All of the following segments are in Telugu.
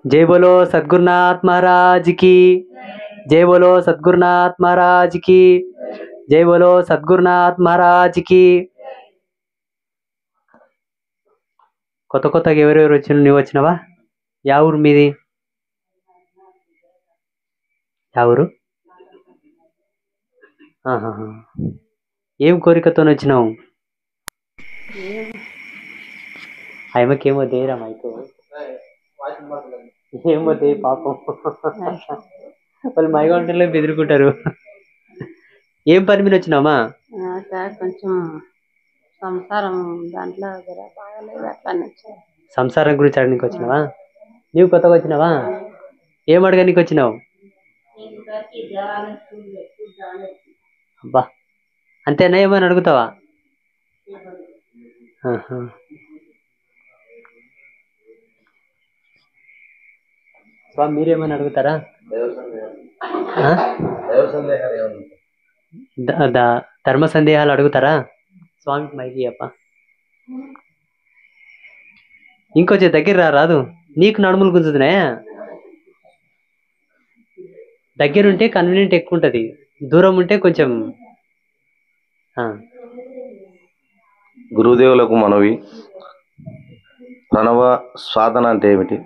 जय बोलो सद्गुरुनाथ महाराज की। जय बोलो सद्गुरुनाथ महाराज की। जय बोलो सद्गुरुनाथ महाराज की। కొత్త కొత్తగా ఎవరెవరు వచ్చిన నువ్వు వచ్చినావా? యా ఊరు మీది? యా ఊరు? ఏం కోరికతో వచ్చినావు? ఆయమకేమో దేరా మైకు ఏమో దే పాపం వాళ్ళు మైగంటలో బెదిరుకుంటారు. ఏం పని మీద వచ్చినామా? కొంచెం సంసారం దాంట్లో బాగాలేదు అట్లా. సంసారం గురించి అడగడానికి వచ్చినావా? నీవు కొత్తగా వచ్చినావా? ఏం అడగడానికి వచ్చినావు? అబ్బా అంతేనా? ఏమని అడుగుతావా? స్వామి మీరేమని అడుగుతారా? ధర్మ సందేహాలు అడుగుతారా? స్వామికి మైకి అప్ప ఇంకొంచెం దగ్గర రాదు. నీకు నడుములు గుంజుతున్నాయా? దగ్గరుంటే కన్వీనియంట్ ఎక్కువ ఉంటుంది, దూరం ఉంటే కొంచెం. గురుదేవులకు మనవి. ప్రణవ సాధన అంటే ఏమిటి?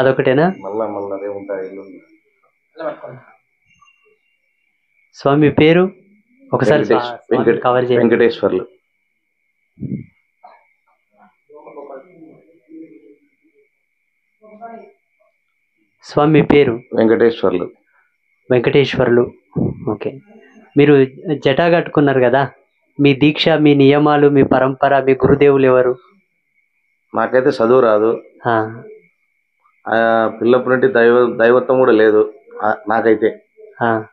అదొకటేనా? స్వామి పేరు ఒకసారి కవర్ చేయండి. వెంకటేశ్వర్లు. స్వామి పేరు వెంకటేశ్వర్లు. వెంకటేశ్వర్లు. ఓకే. మీరు జటా కట్టుకున్నారు కదా, మీ దీక్ష, మీ నియమాలు, మీ పరంపర, మీ గురుదేవులు ఎవరు? నాకైతే చదువు రాదు, పిల్లప్పటి నుండి దైవత్వం కూడా లేదు నాకైతే.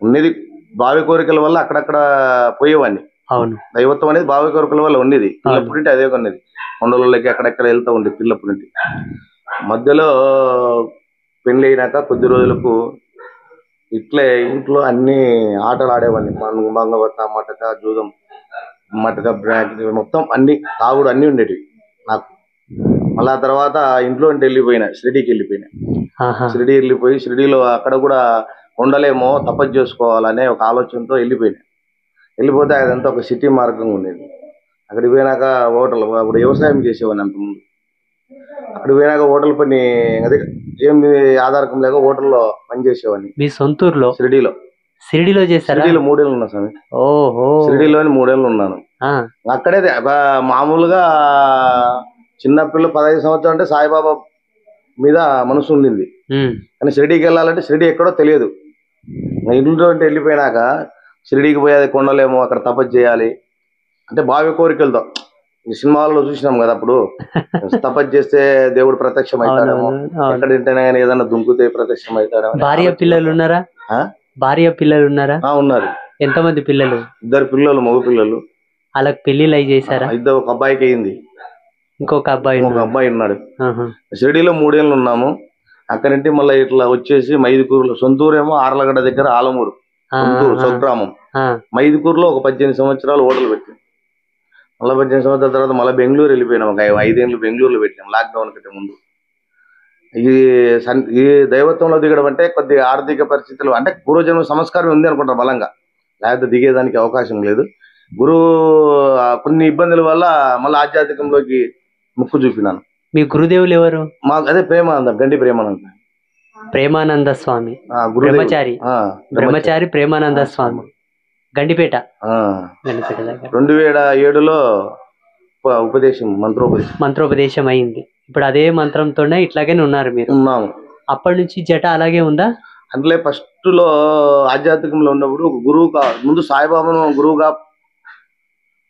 ఉన్నది భావి కోరికల వల్ల అక్కడక్కడ పోయేవాడిని. అవును, దైవత్వం అనేది భావి కోరికల వల్ల ఉన్నది. పిల్లప్పటి నుండి అదే ఉన్నది. కొండలకి అక్కడెక్కడ వెళ్తూ ఉండి పిల్లప్పటి నుండి. మధ్యలో పెళ్లి అయినాక కొద్ది రోజులకు ఇట్లే ఇంట్లో అన్ని ఆటలు ఆడేవాడిని. మంగవత, మటక, జూదం, మటక, బ్రాక్, మొత్తం అన్ని తాగుడు అన్ని ఉండేటివి నాకు. మళ్ళీ ఆ తర్వాత ఇంట్లో వెళ్ళిపోయినా, షిరిడీకి వెళ్ళిపోయినా. షిరిడీ వెళ్ళిపోయి షిరిడీలో అక్కడ కూడా ఉండలేమో, తపస్సు చేసుకోవాలనే ఒక ఆలోచనతో వెళ్ళిపోతే అదంతా ఒక సిటీ మార్గంగా ఉండేది. అక్కడికి పోయినాక హోటల్, అప్పుడు వ్యవసాయం చేసేవాడిని అంతకుముందు. అక్కడికి పోయినాక హోటల్ పని, అదే ఏమి ఆధారకం లేక హోటల్లో పనిచేసేవాడిని. మీ సొంతూరులో? షిరిడీలో. షిరిడీలో చేశారా? షిరిడీలో 3 ఏళ్ళు ఉన్నా స్వామి. ఓహో. షిరిడీలోని 3 ఏళ్ళు ఉన్నాను. అక్కడే మామూలుగా చిన్నపిల్ల 15 సంవత్సరాలు అంటే సాయిబాబా మీద మనసు ఉండింది. కానీ షిరిడీకి వెళ్ళాలంటే షిరిడీ ఎక్కడో తెలియదు. ఇంట్లో వెళ్ళిపోయినాక షిరిడీకి పోయేది కొండలేమో, అక్కడ తపస్సు చేయాలి అంటే భావి కోరికలతో. ఈ సినిమాల్లో చూసినాం కదా, అప్పుడు తపస్సు చేస్తే దేవుడు ప్రత్యక్షం అవుతాడేమో, ఎక్కడ తింటేనే కానీ ఏదన్నా దుంకుతే ప్రత్యక్షం అవుతాడేమో. భార్య పిల్లలు ఉన్నారా? భార్య పిల్లలు ఉన్నారా? ఉన్నారు. ఎంతమంది పిల్లలు? 2 పిల్లలు, మగ పిల్లలు. వాళ్ళకి పెళ్లిళ్ళు అయి చేశారా? ఒక అబ్బాయికి అయింది, ఇంకొక అబ్బాయి ఉన్నాడు. షిరిడీలో 3 ఏళ్ళు ఉన్నాము. అక్కడి నుండి మళ్ళీ ఇట్లా వచ్చేసి మైదుకూరులో, సొంతూరేమో ఆర్లగడ్డ దగ్గర ఆలమూరు, స్వగ్రామం. మైదుకూరులో ఒక 18 సంవత్సరాలు హోటల్ పెట్టాం. మళ్ళీ 18 సంవత్సరాల తర్వాత మళ్ళీ బెంగళూరు వెళ్ళిపోయినాం. ఒక 5 ఏళ్ళు బెంగళూరులో పెట్టాం, లాక్డౌన్ కంటే ముందు. ఈ దైవత్వంలో దిగడం అంటే కొద్దిగా ఆర్థిక పరిస్థితులు, అంటే పూర్వజన్మ సంస్కారం ఉంది అనుకుంటారు బలంగా, లేకపోతే దిగేదానికి అవకాశం లేదు. కొన్ని ఇబ్బందుల వల్ల మళ్ళీ ఆధ్యాత్మికంలోకి ముక్కు చూపినాను. మీ గురుదేవులు ఎవరు? మాకు అదే ప్రేమానంద, గండి ప్రేమానంద స్వామి. బ్రహ్మచారి ప్రేమానంద స్వామి, గండిపేట. 2007లో ఉపదేశం, మంత్రోపదేశం అయింది. ఇప్పుడు అదే మంత్రంతోనే ఇట్లాగే ఉన్నారు మీరు? ఉన్నాము. అప్పటి నుంచి జట అలాగే ఉందా? అంటే ఫస్ట్ లో ఆధ్యాత్మికంలో ఉన్నప్పుడు ఒక గురువు ముందు సాయిబాబాను గురువుగా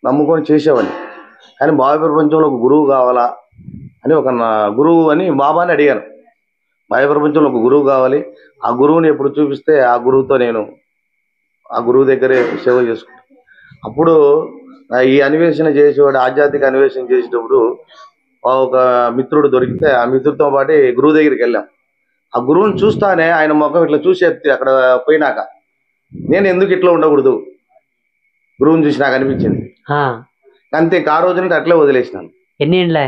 నమ్ముకొని చేసేవాడిని. కానీ భావి ప్రపంచంలో ఒక గురువు కావాలా అని, ఒక గురువు అని బాబాని అడిగాను. భావి ప్రపంచంలో ఒక గురువు కావాలి, ఆ గురువుని ఎప్పుడు చూపిస్తే ఆ గురువుతో నేను ఆ గురువు దగ్గరే సేవ చేసుకుంటాను. అప్పుడు ఈ అన్వేషణ చేసేవాడు, ఆధ్యాత్మిక అన్వేషణ చేసేటప్పుడు ఒక మిత్రుడు దొరికితే ఆ మిత్రుడితో పాటు గురువు దగ్గరికి వెళ్ళాం. ఆ గురువుని చూస్తానే ఆయన ముఖం ఇట్లా చూసి అక్కడ పోయినాక నేను ఎందుకు ఇట్లా ఉండకూడదు, గురువుని చూసి నాకు అనిపించింది. అంతే, ఆ రోజు నుండి అట్లే వదిలేసినాను. ఎన్ని ఏళ్ళ?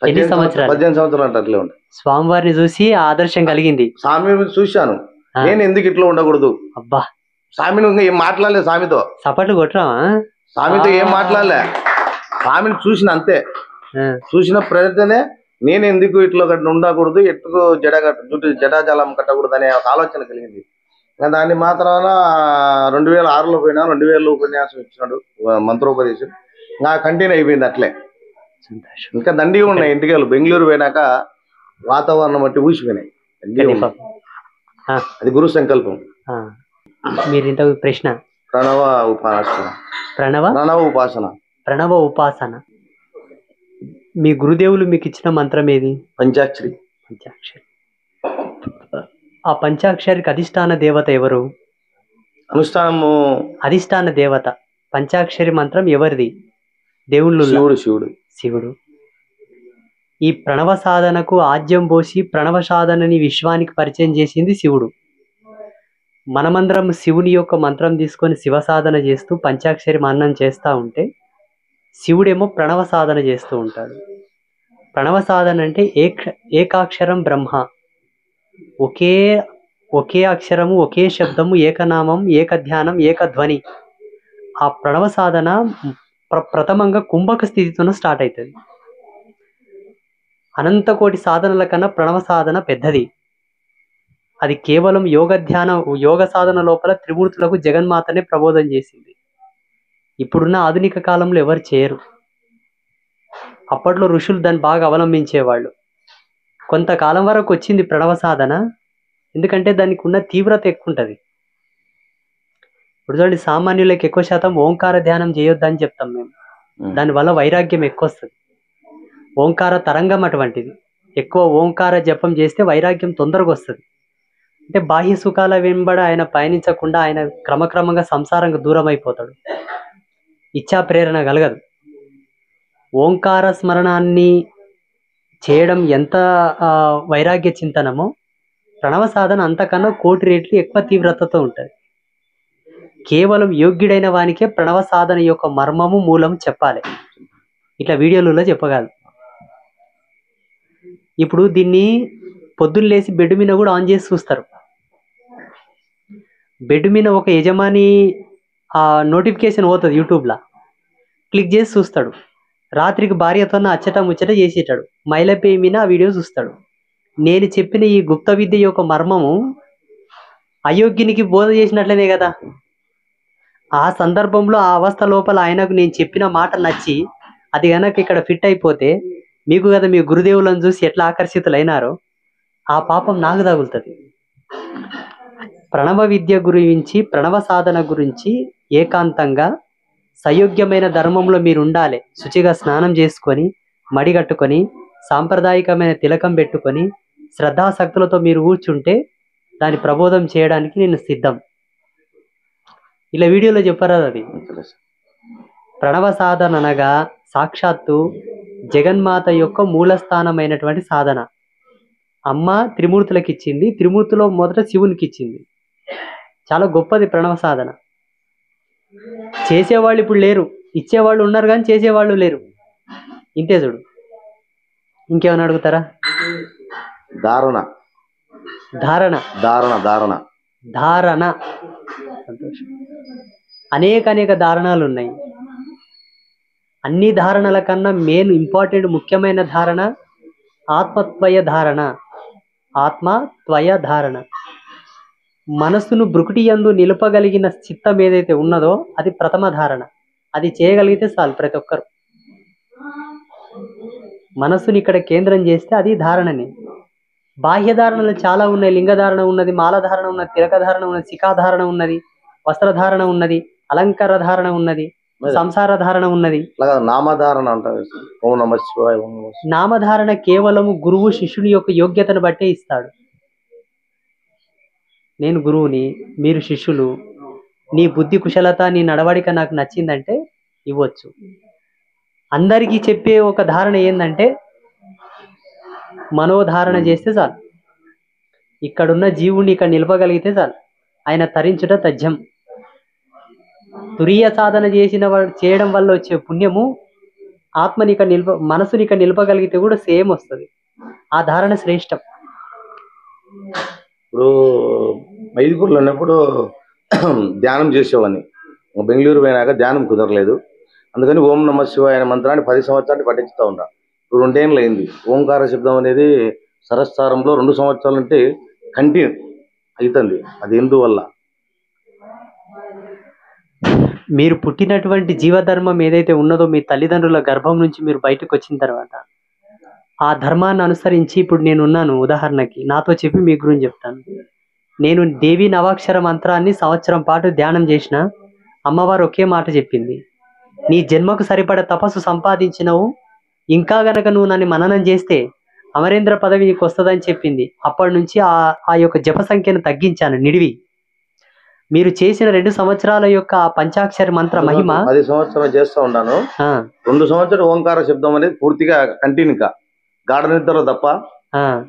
ఎన్ని సంవత్సరాలు? 18 సంవత్సరాలు అంటే అట్లే ఉంటాయి. స్వామివారిని చూసి ఆదర్శం కలిగింది. స్వామి చూశాను, నేను ఎందుకు ఇట్లా ఉండకూడదు. అబ్బా, స్వామిని ఇంకా ఏం మాట్లాడలేదు, స్వామితో సపట్లు కొట్టరామా? స్వామితో ఏం మాట్లాడలే, స్వామిని చూసిన అంతే. చూసిన ప్రజనే నేను ఎందుకు ఇట్లా ఉండకూడదు, ఎట్టుకు జుట్టు జటాజలం కట్టకూడదు అనే ఒక ఆలోచన కలిగింది. ఇంకా దాన్ని మాత్రాన 2006లో పోయినా, 2000లో ఉపన్యాసం ఇచ్చినాడు మంత్రోపదేశం. ఇంకా కంటిన్యూ అయిపోయింది అట్లే. ఇంకా దండిగా ఉన్నాయి ఇంటికి. బెంగళూరు పోయినాక వాతావరణం బట్టి ఊసిపోయినాయి. అది గురు సంకల్పం. మీరు ఇంత ప్రశ్న ప్రణవ ఉపాసన. ప్రణవ ఉపాసన. మీ గురుదేవులు మీకు ఇచ్చిన మంత్రం ఏది? పంచాక్షరి. ఆ పంచాక్షరికి అధిష్టాన దేవత ఎవరు? అనుష్ఠానము అధిష్టాన దేవత పంచాక్షరి మంత్రం ఎవరిది? దేవుళ్ళు శివుడు. ఈ ప్రణవ సాధనకు ఆద్యం పోసి ప్రణవ సాధనని విశ్వానికి పరిచయం చేసింది శివుడు. మనమందరం శివుని యొక్క మంత్రం తీసుకొని శివ సాధన చేస్తూ పంచాక్షరి మన్నం చేస్తూ ఉంటే, శివుడేమో ప్రణవ సాధన చేస్తూ ఉంటాడు. ప్రణవ సాధన అంటే ఏకాక్షరం బ్రహ్మ, ఒకే అక్షరము, ఒకే శబ్దము, ఏకనామం, ఏకధ్యానం, ఏకధ్వని. ఆ ప్రణవ సాధన ప్రథమంగా కుంభక స్థితితో స్టార్ట్ అవుతుంది. అనంతకోటి సాధనల కన్నా ప్రణవ సాధన పెద్దది. అది కేవలం యోగ సాధన లోపల త్రిమూర్తులకు జగన్మాతనే ప్రబోధం చేసింది. ఇప్పుడున్న ఆధునిక కాలంలో ఎవరు చేయరు. అప్పట్లో ఋషులు దాన్ని బాగా అవలంబించేవాళ్ళు. కొంతకాలం వరకు వచ్చింది ప్రణవ సాధన, ఎందుకంటే దానికి ఉన్న తీవ్రత ఎక్కువ ఉంటుంది. ఇప్పుడు చూడండి, సామాన్యులకు ఎక్కువ శాతం ఓంకార ధ్యానం చేయొద్దని చెప్తాం మేము. దానివల్ల వైరాగ్యం ఎక్కువ వస్తుంది. ఓంకార తరంగం అటువంటిది. ఎక్కువ ఓంకార జపం చేస్తే వైరాగ్యం తొందరగా వస్తుంది. అంటే బాహ్య సుఖాల వెంబడ ఆయన పయనించకుండా ఆయన క్రమక్రమంగా సంసారంగా దూరం అయిపోతాడు. ఇచ్చా ప్రేరణ కలగదు. ఓంకార స్మరణాన్ని చేయడం ఎంత వైరాగ్య చింతనమో, ప్రణవ సాధన అంతకన్నా 1,000,000 రెట్లు ఎక్కువ తీవ్రతతో ఉంటుంది. కేవలం యోగ్యుడైన వానికే ప్రణవ సాధన యొక్క మర్మము మూలము చెప్పాలి. ఇట్లా వీడియోలలో చెప్పగలదు. ఇప్పుడు దీన్ని పొద్దున్న లేసి బెడ్ మీద కూడా ఆన్ చేసి చూస్తారు. బెడ్ మీద ఒక యజమాని నోటిఫికేషన్ పోతుంది యూట్యూబ్లో, క్లిక్ చేసి చూస్తాడు. రాత్రికి భార్యతో అచ్చట ముచ్చట చేసేటాడు, మైలపేయి మీద ఆ వీడియో చూస్తాడు. నేను చెప్పిన ఈ గుప్త విద్య యొక్క మర్మము అయోగ్యునికి బోధ చేసినట్లనే కదా. ఆ సందర్భంలో ఆ అవస్థ లోపల ఆయనకు నేను చెప్పిన మాట నచ్చి అది కనుక ఇక్కడ ఫిట్ అయిపోతే, మీకు కదా మీ గురుదేవులను చూసి ఎట్లా ఆకర్షితులైనారో ఆ పాపం నాకు తగులుతుంది. ప్రణవ విద్య గురించి, ప్రణవ సాధన గురించి ఏకాంతంగా సయోగ్యమైన ధర్మంలో మీరు ఉండాలి. శుచిగా స్నానం చేసుకొని, మడిగట్టుకొని, సాంప్రదాయకమైన తిలకం పెట్టుకొని, శ్రద్ధాశక్తులతో మీరు కూర్చుంటే దాని ప్రబోధం చేయడానికి నేను సిద్ధం. ఇలా వీడియోలో చెప్పరా? అది ప్రణవ సాధన అనగా సాక్షాత్తు జగన్మాత యొక్క మూలస్థానమైనటువంటి సాధన. అమ్మ త్రిమూర్తులకు ఇచ్చింది, త్రిమూర్తిలో మొదట శివునికి ఇచ్చింది. చాలా గొప్పది ప్రణవ సాధన. చేసేవాళ్ళు ఇప్పుడు లేరు, ఇచ్చేవాళ్ళు ఉన్నారు కానీ చేసేవాళ్ళు లేరు. ఇంతే చూడు. ఇంకేమైనా అడుగుతారా? ధారణ. సంతోషం. అనేక ధారణాలు ఉన్నాయి. అన్ని ధారణల కన్నా మెయిన్ ఇంపార్టెంట్ ముఖ్యమైన ధారణ ఆత్మత్వయ ధారణ. మనస్సును బ్రుకుటి యందు నిలపగలిగిన చిత్తం ఏదైతే ఉన్నదో అది ప్రథమ ధారణ. అది చేయగలిగితే చాలు ప్రతి ఒక్కరు. మనస్సుని ఇక్కడ కేంద్రం చేస్తే అది ధారణని. బాహ్య ధారణలు చాలా ఉన్నాయి. లింగధారణ ఉన్నది, మాలధారణ ఉన్నది, తిలకధారణ ఉన్నది, శిఖాధారణ ఉన్నది, వస్త్రధారణ ఉన్నది, అలంకార ధారణ ఉన్నది, సంసార ధారణ ఉన్నది. నామధారణ అంటారు. నామధారణ కేవలము గురువు శిష్యుని యొక్క యోగ్యతను బట్టే ఇస్తాడు. నేను గురువుని, మీరు శిష్యులు, నీ బుద్ధి కుశలత, నీ నడవడిక నాకు నచ్చిందంటే ఇవ్వచ్చు. అందరికీ చెప్పే ఒక ధారణ ఏంటంటే మనోధారణ చేస్తే చాలు. ఇక్కడున్న జీవుని ఇక్కడ నిలపగలిగితే చాలు. ఆయన తరించుట తథ్యం. తురీయ సాధన చేయడం వల్ల వచ్చే పుణ్యము ఆత్మనిక మనసునిక నిలపగలిగితే కూడా సేమ్ వస్తుంది. ఆ ధారణ శ్రేష్టం. ఇప్పుడు మైదుకూరులో ఉన్నప్పుడు ధ్యానం చేసేవాడిని. బెంగళూరు పోయినాక ధ్యానం కుదరలేదు. అందుకని ఓం నమ శివాయ అనే మంత్రాన్ని 10 సంవత్సరాలు పఠిస్తూ ఉన్నా. ఇప్పుడు 2 ఏళ్ళు అయింది. ఓంకార శబ్దం అనేది సరస్సారంలో 2 సంవత్సరాలు అంటే కంటిన్యూ అవుతుంది. అది ఎందువల్ల? మీరు పుట్టినటువంటి జీవధర్మం ఏదైతే ఉన్నదో మీ తల్లిదండ్రుల గర్భం నుంచి మీరు బయటకు వచ్చిన తర్వాత ఆ ధర్మాన్ని అనుసరించి ఇప్పుడు నేను ఉన్నాను. ఉదాహరణకి నాతో చెప్పి మీ గురించి చెప్తాను. నేను దేవి నవాక్షర మంత్రాన్ని సంవత్సరం పాటు ధ్యానం చేసిన. అమ్మవారు ఒకే మాట చెప్పింది, నీ జన్మకు సరిపడ తపస్సు సంపాదించినవు, ఇంకా గనక నువ్వు నన్ను మననం చేస్తే అమరేంద్ర పదవి నీకు వస్తుందని చెప్పింది. అప్పటి నుంచి ఆ యొక్క జప సంఖ్యను తగ్గించాను నిడివి. మీరు చేసిన 2 సంవత్సరాల యొక్క ఆ పంచాక్షరి మంత్ర మహిమ 10 సంవత్సరాలు చేస్తూ ఉన్నాను. 2 సంవత్సరాలు ఓంకార శబ్దం అనేది పూర్తిగా కంటిన్యూగా గాఢ నిద్రలో తప్ప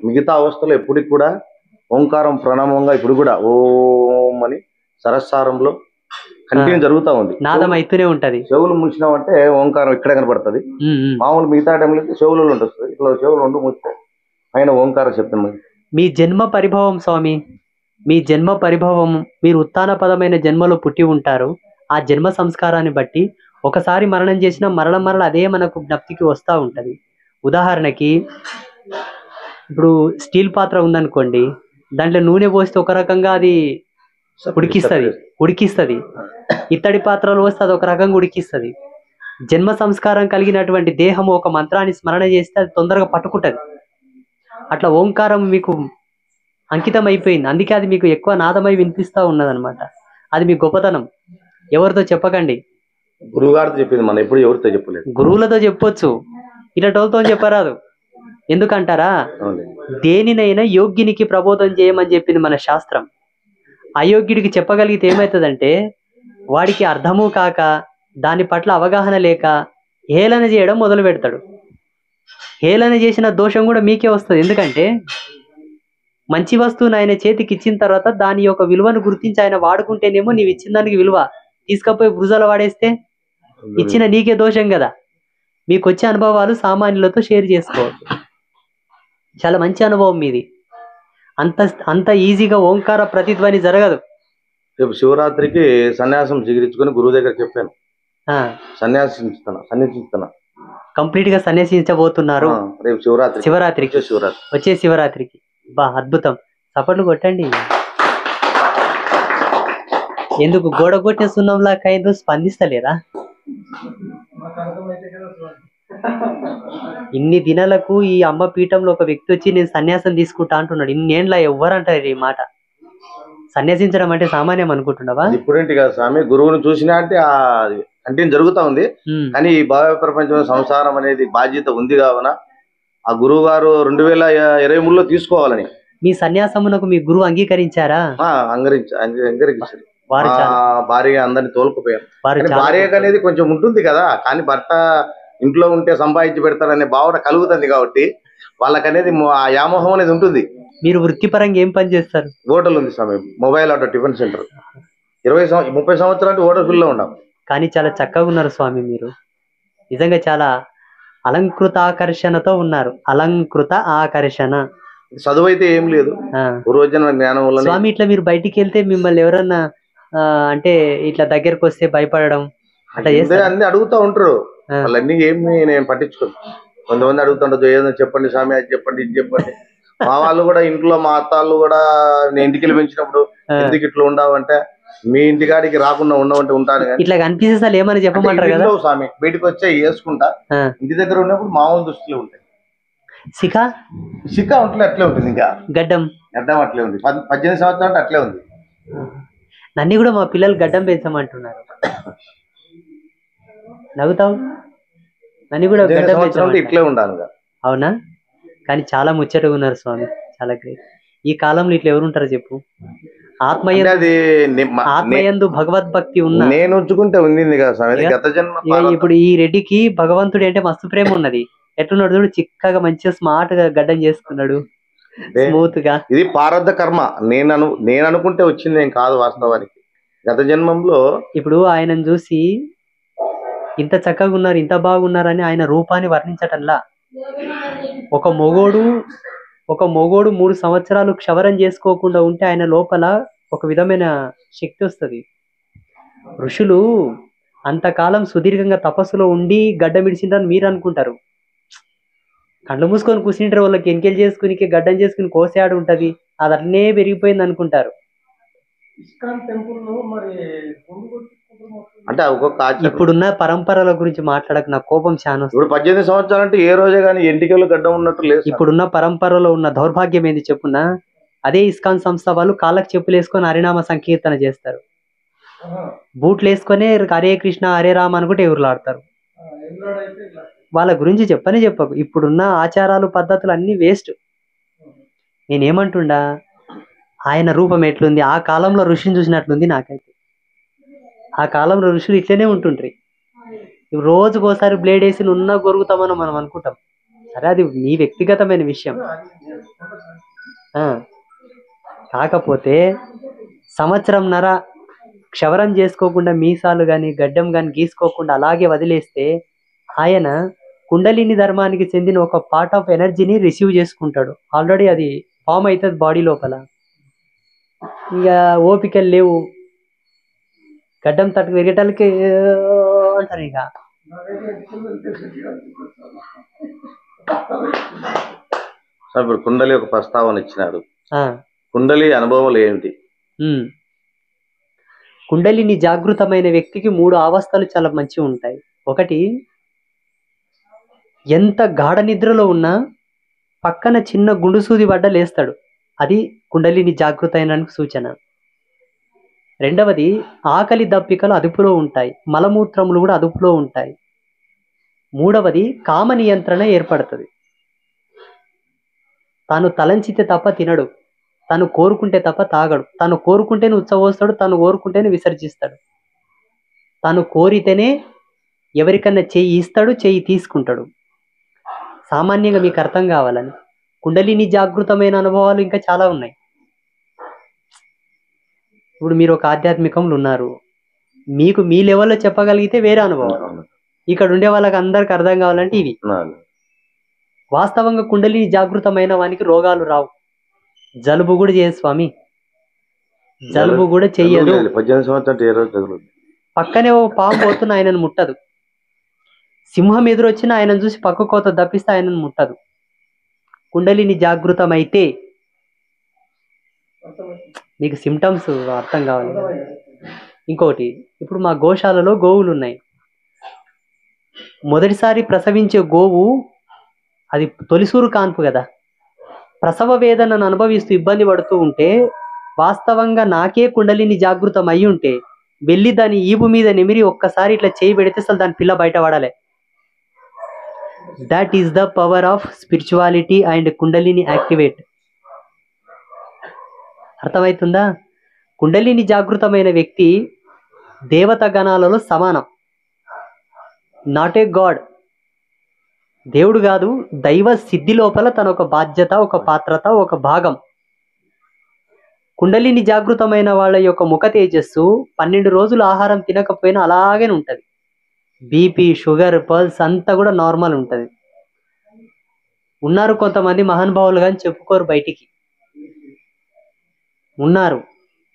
మిగతా అవస్థలో ఎప్పటికి కూడా ఓంకారం ప్రణామంగా ఇప్పుడు కూడా ఓం అని సరస్సారంలో కంటిన్యూ జరుగుతూ ఉంది. నాదం అయితేనే ఉంటది. చెవులు మూసినామంటే ఓంకారం ఇక్కడే కనబడుతుంది. మామూలు మిగతా టైంలో చెవులలో ఉంటుంది. ఇట్లా చెవులు 2 మూస్తే పైన ఓంకార శబ్దం. మీ జన్మ పరిభవం స్వామి, మీ జన్మ పరిభవం, మీరు ఉత్తాన పదమైన జన్మలో పుట్టి ఉంటారు. ఆ జన్మ సంస్కారాన్ని బట్టి ఒకసారి మరణం చేసినా మరల అదే మనకు జ్ఞప్తికి వస్తూ ఉంటది. ఉదాహరణకి ఇప్పుడు స్టీల్ పాత్ర ఉందనుకోండి, దాంట్లో నూనె పోస్తే ఒక రకంగా అది ఉడికిస్తుంది. ఇత్తడి పాత్రలో వస్తే అది ఒక రకంగా ఉడికిస్తుంది. జన్మ సంస్కారం కలిగినటువంటి దేహం ఒక మంత్రాన్ని స్మరణ చేస్తే అది తొందరగా పట్టుకుంటది. అట్లా ఓంకారం మీకు అంకితం అయిపోయింది. అందుకే అది మీకు ఎక్కువ నాదమై వినిపిస్తూ ఉన్నదనమాట. అది మీ గొప్పతనం. ఎవరితో చెప్పకండి. గురువుగారితో చెప్పింది, మనం ఎప్పుడు ఎవరితో చెప్పలేదు. గురువులతో చెప్పొచ్చు, ఇలాంటితో చెప్పరాదు. ఎందుకంటారా, దేనినైనా యోగ్యునికి ప్రబోధం చేయమని చెప్పింది మన శాస్త్రం. అయోగ్యుడికి చెప్పగలిగితే ఏమవుతుందంటే వాడికి అర్థము కాక దాని పట్ల అవగాహన లేక హేళన చేయడం మొదలు పెడతాడు. హేళన చేసిన దోషం కూడా మీకే వస్తుంది. ఎందుకంటే మంచి వస్తువుని ఆయన చేతికి ఇచ్చిన తర్వాత దాని యొక్క విలువను గుర్తించి ఆయన వాడుకుంటేనేమో నీవు ఇచ్చిన దానికి విలువ, తీసుకపోయి భుజాలు వాడేస్తే ఇచ్చిన నీకే దోషం కదా. మీకు వచ్చే అనుభవాలు సామాన్యులతో షేర్ చేసుకోవచ్చు. చాలా మంచి అనుభవం మీది. అంత ఈజీగా ఓంకార ప్రతిధ్వని జరగదు. రేపు శివరాత్రికి సన్యాసం స్వీకరించుకొని గురువు దగ్గర చెప్పాను, సన్యాసిస్తున్నా కంప్లీట్ గా సన్యాసించబోతున్నారు. రేపు శివరాత్రికి వచ్చే శివరాత్రికి. బా అద్భుతం. చప్పట్లు కొట్టండి. ఎందుకు గోడ కొట్టిన సున్నంలా కైందో స్పందిస్తలేరా? ఇన్ని దినాలకు ఈ అమ్మ పీఠంలో ఒక వ్యక్తి వచ్చి నేను సన్యాసం తీసుకుంటా అంటున్నాడు. ఇన్నేళ్ళ ఎవ్వరంటారు ఈ మాట. సన్యాసించడం అంటే సామాన్యం అనుకుంటున్నావా? ఇప్పుడేంటి కదా స్వామి, గురువుని చూసినా అంటే కంటిన్యూ జరుగుతా ఉంది. కానీ ఈ భావ ప్రపంచంలో సంసారం అనేది బాధ్యత ఉంది కావున ఆ గురువు గారు 2023లో తీసుకోవాలని. మీ సన్యాసమునకు మీ గురువు అంగీకరించారా? అంగీకరించారు. భార్య అందరిని తోలుకుపోయారు. భార్య అనేది కొంచెం ఉంటుంది కదా, కానీ భర్త ఇంట్లో ఉంటే సంపాదించి పెడతారనే భావన కలుగుతుంది కాబట్టి వాళ్ళకనేది ఆ వ్యామోహం అనేది ఉంటుంది. మీరు వృత్తిపరంగా ఏం పని చేస్తారు? హోటల్ ఉంది స్వామి, మొబైల్ ఆటో టిఫిన్ సెంటర్. 30 సంవత్సరాలు హోటల్ ఫీల్డ్ లో ఉన్నాం. కానీ చాలా చక్కగా ఉన్నారు స్వామి మీరు. నిజంగా చాలా అలంకృత ఆకర్షణతో ఉన్నారు. అలంకృత ఆకర్షణ. చదువు అయితే ఏం లేదు, రోజున జ్ఞానం వల్ల. స్వామి ఇట్లా మీరు బయటికి వెళ్తే మిమ్మల్ని ఎవరన్నా అంటే ఇట్లా దగ్గరకు వస్తే భయపడడం అట్లా చేస్తే అన్ని అడుగుతా ఉంటారు. వాళ్ళన్నీ ఏమి నేను పట్టించుకోను. కొంతమంది అడుగుతుంటారు, ఏదో చెప్పండి స్వామి, అది చెప్పండి, ఇది చెప్పండి. మా వాళ్ళు కూడా ఇంట్లో, మా అత్తాళ్ళు కూడా నేను ఇంటికి వెళ్ళి పెంచినప్పుడు ఎందుకు ఇట్లా ఉండవంటే, మీ ఇంటికాడికి రాకుండా ఉండవంటే ఉంటాను. ఇట్లా కనిపిస్తే ఏమని చెప్పమంటారు కదా స్వామి. బయటకు వచ్చే వేసుకుంటా, ఇంటి దగ్గర ఉన్నప్పుడు మామూలు దుస్తులు ఉంటాయి. సిక్క ఉంటుంది, అట్లే ఉంటుంది. ఇంకా గడ్డం అట్లే ఉంది. 18 సంవత్సరాలు అట్లే ఉంది. నన్ను కూడా మా పిల్లలు గడ్డం పెంచమంటున్నారు. నవ్వుతావు? నన్ను కూడా గడ్డం పెంచమంటే ఇట్లే ఉండాలి. అవునా? కానీ చాలా ముచ్చటగా ఉన్నారు స్వామి, చాలా గ్రేట్. ఈ కాలంలో ఇట్లా ఎవరు ఉంటారో చెప్పు. ఆత్మయందు భగవద్భక్తి ఉన్న నేను ఉంచుకుంటే ఉంది కదా స్వామి. గత జన్మ ఇప్పుడు ఈ రెడ్డికి భగవంతుడు అంటే మస్తు ప్రేమ ఉన్నది. ఎట్లున్నాడు చూడు, చిక్కగా మంచిగా స్మార్ట్ గా గడ్డం చేసుకున్నాడు, స్మూత్ గా. ఇది ప్రారబ్ధ కర్మ. నేను అనుకుంటే వచ్చింది ఏం కాదు వాస్తవానికి. గత జన్మంలో ఇప్పుడు ఆయనను చూసి ఇంత చక్కగా ఉన్నారు, ఇంత బాగున్నారని ఆయన రూపాన్ని వర్ణించటంలా. ఒక మొగోడు 3 సంవత్సరాలు క్షవరం చేసుకోకుండా ఉంటే ఆయన లోపల ఒక విధమైన శక్తి వస్తుంది. ఋషులు అంతకాలం సుదీర్ఘంగా తపస్సులో ఉండి గడ్డ మిడిచిండ్రని మీరు అనుకుంటారు. కళ్ళు మూసుకొని కూర్చుంటారు, వాళ్ళకి ఎంకెలు చేసుకుని గడ్డం చేసుకుని కోసేయాడు ఉంటది, అది అట్లనే పెరిగిపోయింది అనుకుంటారు. అంటే ఒక్కొక్క ఆచారం. ఇప్పుడున్న పరంపరల గురించి మాట్లాడక నాకు కోపం చాలా వస్తుంది. ఇప్పుడు 18 సంవత్సరాలు అంటే ఏ రోజే కానీ ఎంటికలు గడ్డం ఉన్నట్టు లేదు. ఇప్పుడున్న పరంపరలో ఉన్న దౌర్భాగ్యం ఏంది చెప్పున్నా? అదే ఇస్కాన్ సంస్థ వాళ్ళు కాళ్ళకు చెప్పులు వేసుకొని హరినామ సంకీర్తన చేస్తారు, బూట్లు వేసుకొని హరే కృష్ణ హరే రామ అనుకుంటే ఎవరులాడతారు. వాళ్ళ గురించి చెప్పకు. ఇప్పుడున్న ఆచారాలు పద్ధతులు అన్ని వేస్ట్. నేనేమంటుండా, ఆయన రూపం ఎట్లుంది, ఆ కాలంలో ఋషిని చూసినట్లుంది నాకైతే. ఆ కాలంలో ఋషులు ఇట్లనే ఉంటుండ్రి. రోజుకోసారి బ్లేడ్ వేసి నున్న గొరుగుతామని మనం అనుకుంటాం. సరే, అది నీ వ్యక్తిగతమైన విషయం. కాకపోతే సంవత్సరంన్నర క్షవరం చేసుకోకుండా మీసాలు కానీ గడ్డం కానీ గీసుకోకుండా అలాగే వదిలేస్తే ఆయన కుండలిని ధర్మానికి చెందిన ఒక పార్ట్ ఆఫ్ ఎనర్జీని రిసీవ్ చేసుకుంటాడు. ఆల్రెడీ అది ఫామ్ అవుతుంది బాడీ లోపల. ఇక ఓపికలు లేవు, గడ్డం తట్టు విరగటాలకి అంటారు. ఇక ఇప్పుడు కుండలి ఒక ప్రస్తావన ఇచ్చినారు. కుండలి అనుభవాలు ఏమిటి? కుండలిని జాగృతమైన వ్యక్తికి 3 అవస్థలు చాలా మంచిగా ఉంటాయి. ఒకటి, ఎంత గాఢ నిద్రలో ఉన్నా పక్కన చిన్న గుండు సూది పడ్డ లేస్తాడు, అది కుండలిని జాగృత అయినానికి సూచన. రెండవది, ఆకలి దప్పికలు అదుపులో ఉంటాయి, మలమూత్రములు కూడా అదుపులో ఉంటాయి. మూడవది, కామ నియంత్రణ ఏర్పడుతుంది. తాను తలంచితే తప్ప తినడు, తను కోరుకుంటే తప్ప తాగడు, తను కోరుకుంటేనే ఉచ్చబోస్తాడు, తను కోరుకుంటేనే విసర్జిస్తాడు, తను కోరితేనే ఎవరికన్నా చెయ్యి ఇస్తాడు, చెయ్యి తీసుకుంటాడు. సామాన్యంగా మీకు అర్థం కావాలని కుండలిని జాగృతమైన అనుభవాలు ఇంకా చాలా ఉన్నాయి. ఇప్పుడు మీరు ఒక ఆధ్యాత్మికంలో ఉన్నారు, మీకు మీ లెవెల్లో చెప్పగలిగితే వేరే అనుభవం. ఇక్కడ ఉండే వాళ్ళకి అందరికి అర్థం కావాలంటే ఇవి. వాస్తవంగా కుండలిని జాగృతమైన వానికి రోగాలు రావు. జలుబు కూడా చేయదు స్వామి, జలుబు కూడా చెయ్యదు. 18 సంవత్సరాలు పక్కనే ఓ పాము పోతున్న ఆయనను ముట్టదు, సింహం ఎదురొచ్చిన ఆయనను చూసి పక్క కోత దప్పిస్తే ఆయనను ముట్టదు. కుండలిని జాగృతం అయితే మీకు సిమ్టమ్స్ అర్థం కావాలి. ఇంకోటి, ఇప్పుడు మా గోశాలలో గోవులు ఉన్నాయి. మొదటిసారి ప్రసవించే గోవు అది తొలిసూరు కాన్పు కదా, ప్రసవ వేదనను అనుభవిస్తూ ఇబ్బంది పడుతూ ఉంటే వాస్తవంగా నాకే కుండలిని జాగృతం అయి ఉంటే వెళ్ళి దాని ఈపు మీద నిమిరి ఒక్కసారి ఇట్లా చేయి పెడితే అసలు దాని పిల్ల బయట పడాలి. That is the power of spirituality and kundalini activate. అర్థమవుతుందా? కుండలిని జాగృతమైన వ్యక్తి దేవత గణాలలో సమానం. నాట్ ఏ గాడ్, దేవుడు కాదు, దైవ సిద్ధి లోపల తన ఒక బాధ్యత, ఒక పాత్రత, ఒక భాగం. కుండలిని జాగృతమైన వాళ్ళ యొక్క ముఖ తేజస్సు 12 రోజులు ఆహారం తినకపోయినా అలాగే ఉంటుంది. బీపీ, షుగర్, పల్స్ అంతా కూడా నార్మల్ ఉంటుంది. ఉన్నారు కొంతమంది మహానుభావులు కానీ చెప్పుకోరు, బయటికి ఉన్నారు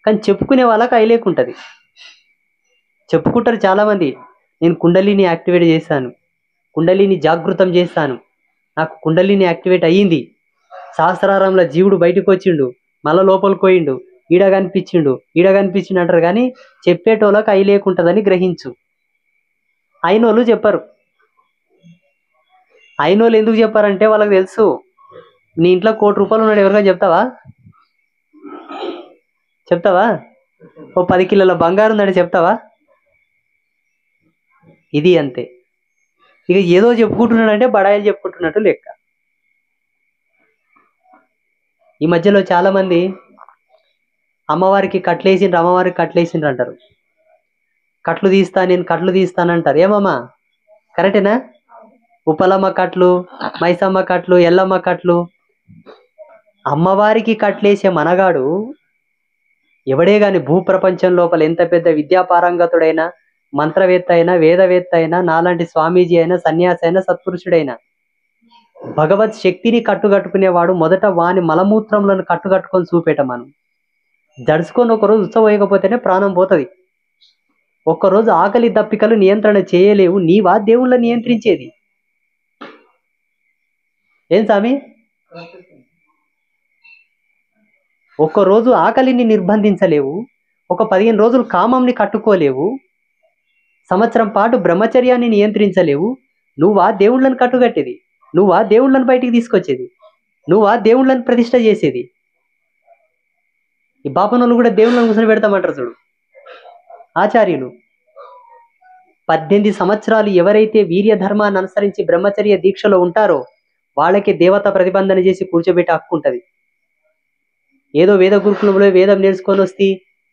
కానీ చెప్పుకునే వాళ్ళకి ఐలేకుంటుంది. చెప్పుకుంటారు చాలామంది, నేను కుండలిని యాక్టివేట్ చేశాను, కుండలిని జాగృతం చేస్తాను, నాకు కుండలిని యాక్టివేట్ అయ్యింది, సహస్రారంలో జీవుడు బయటకు వచ్చిండు, మళ్ళా లోపలికి పోయిండు, ఈడ కనిపించిండు అంటారు. కానీ చెప్పేటోళ్ళకి అయి లేకుంటుందని గ్రహించు. అయినోళ్ళు చెప్పరు. అయినోళ్ళు ఎందుకు చెప్పారంటే వాళ్ళకి తెలుసు, నీ ఇంట్లో ₹1 కోటి ఉన్నాడు ఎవరికైనా చెప్తావా? ఓ 10 కిలోల బంగారు ఉందని చెప్తావా? ఇది అంతే. ఇక ఏదో చెప్పుకుంటున్నాడంటే బడాయిలు చెప్పుకుంటున్నట్టు లెక్క. ఈ మధ్యలో చాలా మంది అమ్మవారికి కట్లేసిండ్రు అంటారు. నేను కట్లు తీస్తానంటారు. ఏమమ్మా కరెక్టేనా? ఉప్పలమ్మ కట్లు, మైసమ్మ కట్లు, ఎల్లమ్మ కట్లు. అమ్మవారికి కట్లేసే మనగాడు ఎవడే గాని భూప్రపంచం లోపల ఎంత పెద్ద విద్యాపారంగతుడైనా మంత్రవేత్త అయినా, వేదవేత్త అయినా, నాలాంటి స్వామీజీ అయినా, సన్యాసి అయినా, సత్పురుషుడైనా భగవత్ శక్తిని కట్టుకట్టుకునేవాడు మొదట వాని మలమూత్రములను కట్టుకట్టుకొని చూపేట. మనం జడుచుకొని ఒకరోజు ఉత్సవేయకపోతేనే ప్రాణం పోతుంది. ఒక్కరోజు ఆకలి దప్పికలు నియంత్రణ చేయలేవు, నీవా దేవుళ్ళ నియంత్రించేది? ఏం స్వామి? ఒక్కరోజు ఆకలిని నిర్బంధించలేవు, ఒక 15 రోజులు కామంని కట్టుకోలేవు, సంవత్సరం పాటు బ్రహ్మచర్యాన్ని నియంత్రించలేవు. నువ్వా దేవుళ్ళని కట్టుకట్టేది? నువ్వా దేవుళ్ళని బయటికి తీసుకొచ్చేది? నువ్వా దేవుళ్ళని ప్రతిష్ట చేసేది? ఈ బాపనోళ్ళు కూడా దేవుళ్ళని కూర్చొని పెడతామంటారు చూడు ఆచార్యులు. 18 సంవత్సరాలు ఎవరైతే వీర్య ధర్మాన్ని అనుసరించి బ్రహ్మచర్య దీక్షలో ఉంటారో వాళ్ళకి దేవత ప్రతిబంధన చేసి కూర్చోబెట్టి హక్కుంటది. ఏదో వేద గురుకులంలో వేదం నేర్చుకొని వస్తే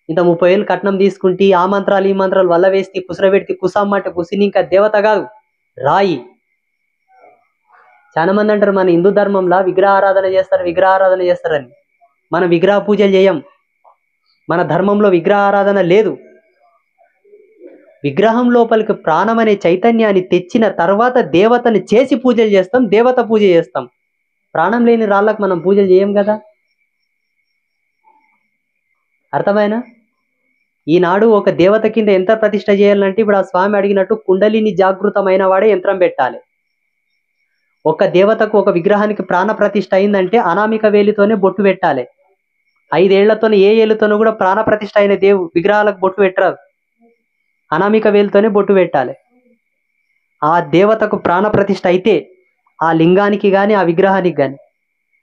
ఇంత 30 ఏళ్ళు కట్నం తీసుకుంటే ఆ మంత్రాలు ఈ మంత్రాలు వల్ల వేస్తే కుసరబెడితే కుసమ్మ అంటే కుసిని ఇంకా దేవత కాదు, రాయి. చాలా మంది అంటారు మన హిందూ ధర్మంలో విగ్రహారాధన చేస్తారని. మనం విగ్రహ పూజలు చేయం. మన ధర్మంలో విగ్రహారాధన లేదు. విగ్రహం లోపలికి ప్రాణం అనే చైతన్యాన్ని తెచ్చిన తర్వాత దేవతని చేసి పూజలు చేస్తాం, దేవత పూజ చేస్తాం. ప్రాణం లేని రాళ్ళకు మనం పూజలు చేయం కదా. అర్థమైనా? ఈనాడు ఒక దేవత కింద యంత్ర ప్రతిష్ఠ చేయాలంటే ఇప్పుడు ఆ స్వామి అడిగినట్టు కుండలిని జాగృతమైన వాడే యంత్రం పెట్టాలి. ఒక దేవతకు ఒక విగ్రహానికి ప్రాణ ప్రతిష్ఠ అయిందంటే అనామిక వేలితోనే బొట్టు పెట్టాలి. 5 ఏళ్లతోనే ఏ ఏళ్ళతోనూ కూడా ప్రాణ ప్రతిష్ఠ అయిన విగ్రహాలకు బొట్టు పెట్టరాదు, అనామిక వేలితోనే బొట్టు పెట్టాలి. ఆ దేవతకు ప్రాణ ప్రతిష్ఠ అయితే ఆ లింగానికి కానీ ఆ విగ్రహానికి కానీ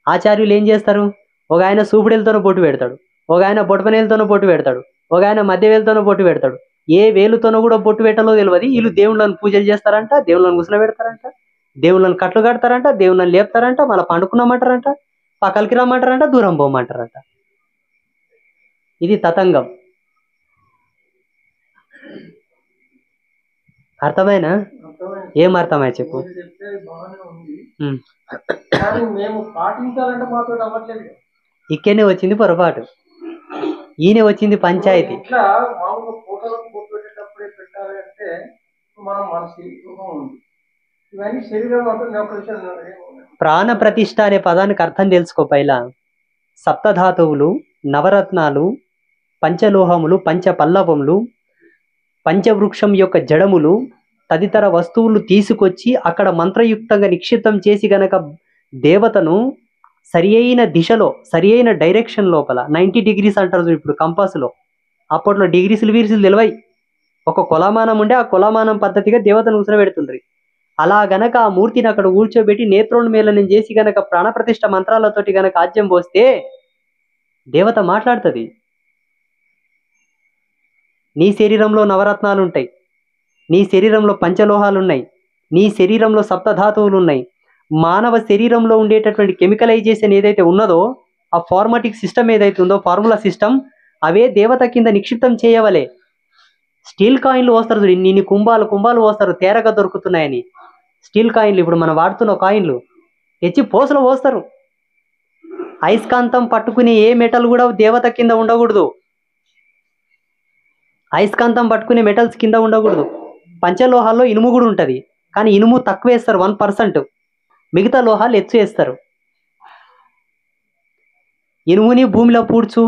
ఆచార్యులు ఏం చేస్తారు? ఒక ఆయన సూపుడేలతోనూ బొట్టు పెడతాడు, ఒక ఆయన బొటపనేలతోనూ బొట్టు పెడతాడు, ఒక ఆయన మధ్య వేలుతోనూ బొట్టు పెడతాడు. ఏ వేలుతోనూ కూడా బొట్టు పెట్టలో తెలియదు. వీళ్ళు దేవుళ్ళని పూజలు చేస్తారంట, దేవుళ్ళని గుసన పెడతారంట, దేవుళ్ళని కట్లు కడతారంట, దేవుళ్ళని లేపుతారంట, మళ్ళీ పండుకున్నామంటారంట, పక్కలకి రమ్మంటారంట, దూరం పోమంటారంట. ఇది తతంగం. అర్థమైనా? ఏం అర్థమై చెప్పు. ఇక్కడనే వచ్చింది పొరపాటు, ఈయన వచ్చింది పంచాయతీ. ప్రాణ ప్రతిష్ఠ అనే పదానికి అర్థం తెలుసుకో. పైలా సప్తధాతువులు, నవరత్నాలు, పంచలోహములు, పంచపల్లవములు, పంచవృక్షం యొక్క జడములు తదితర వస్తువులు తీసుకొచ్చి అక్కడ మంత్రయుక్తంగా నిక్షిప్తం చేసి గనక దేవతను సరి అయిన దిశలో, సరి అయిన డైరెక్షన్ లోపల 90 degrees అంటారు ఇప్పుడు కంపాసులో. అప్పట్లో డిగ్రీసులు వీరిసులు తెలివై, ఒక కొలమానం ఉండే ఆ కొలమానం పద్ధతిగా దేవతను కూర్చోబెడుతుండ్రి. అలా గనక ఆ మూర్తిని అక్కడ కూర్చోబెట్టి నేత్రోన్మేళనం చేసి గనక ప్రాణప్రతిష్ఠ మంత్రాలతోటి గనక ఆజ్యం పోస్తే దేవత మాట్లాడుతుంది. నీ శరీరంలో నవరత్నాలు ఉంటాయి, నీ శరీరంలో పంచలోహాలు ఉన్నాయి, నీ శరీరంలో సప్తధాతువులు ఉన్నాయి. మానవ శరీరంలో ఉండేటటువంటి కెమికలైజేషన్ ఏదైతే ఉన్నదో ఆ ఫార్మాటిక్ సిస్టమ్ ఏదైతే ఉందో, ఫార్ములా సిస్టమ్, అవే దేవత కింద నిక్షిప్తం చేయవలే. స్టీల్ కాయిన్లు పోస్తారు చూడు, ఇన్ని కుంభాలు కుంభాలు పోస్తారు తేరగా దొరుకుతున్నాయని. స్టీల్ కాయిన్లు ఇప్పుడు మనం వాడుతున్న కాయిన్లు తెచ్చి పోసలు పోస్తారు. అయస్కాంతం పట్టుకునే ఏ మెటల్ కూడా దేవత కింద ఉండకూడదు, అయస్కాంతం పట్టుకునే మెటల్స్ కింద ఉండకూడదు. పంచలోహాల్లో ఇనుము కూడా ఉంటుంది, కానీ ఇనుము తక్కువ వేస్తారు 1%, మిగతా లోహాలు ఎత్తు వేస్తారు. ఇనుముని భూమిలో పూడ్చు,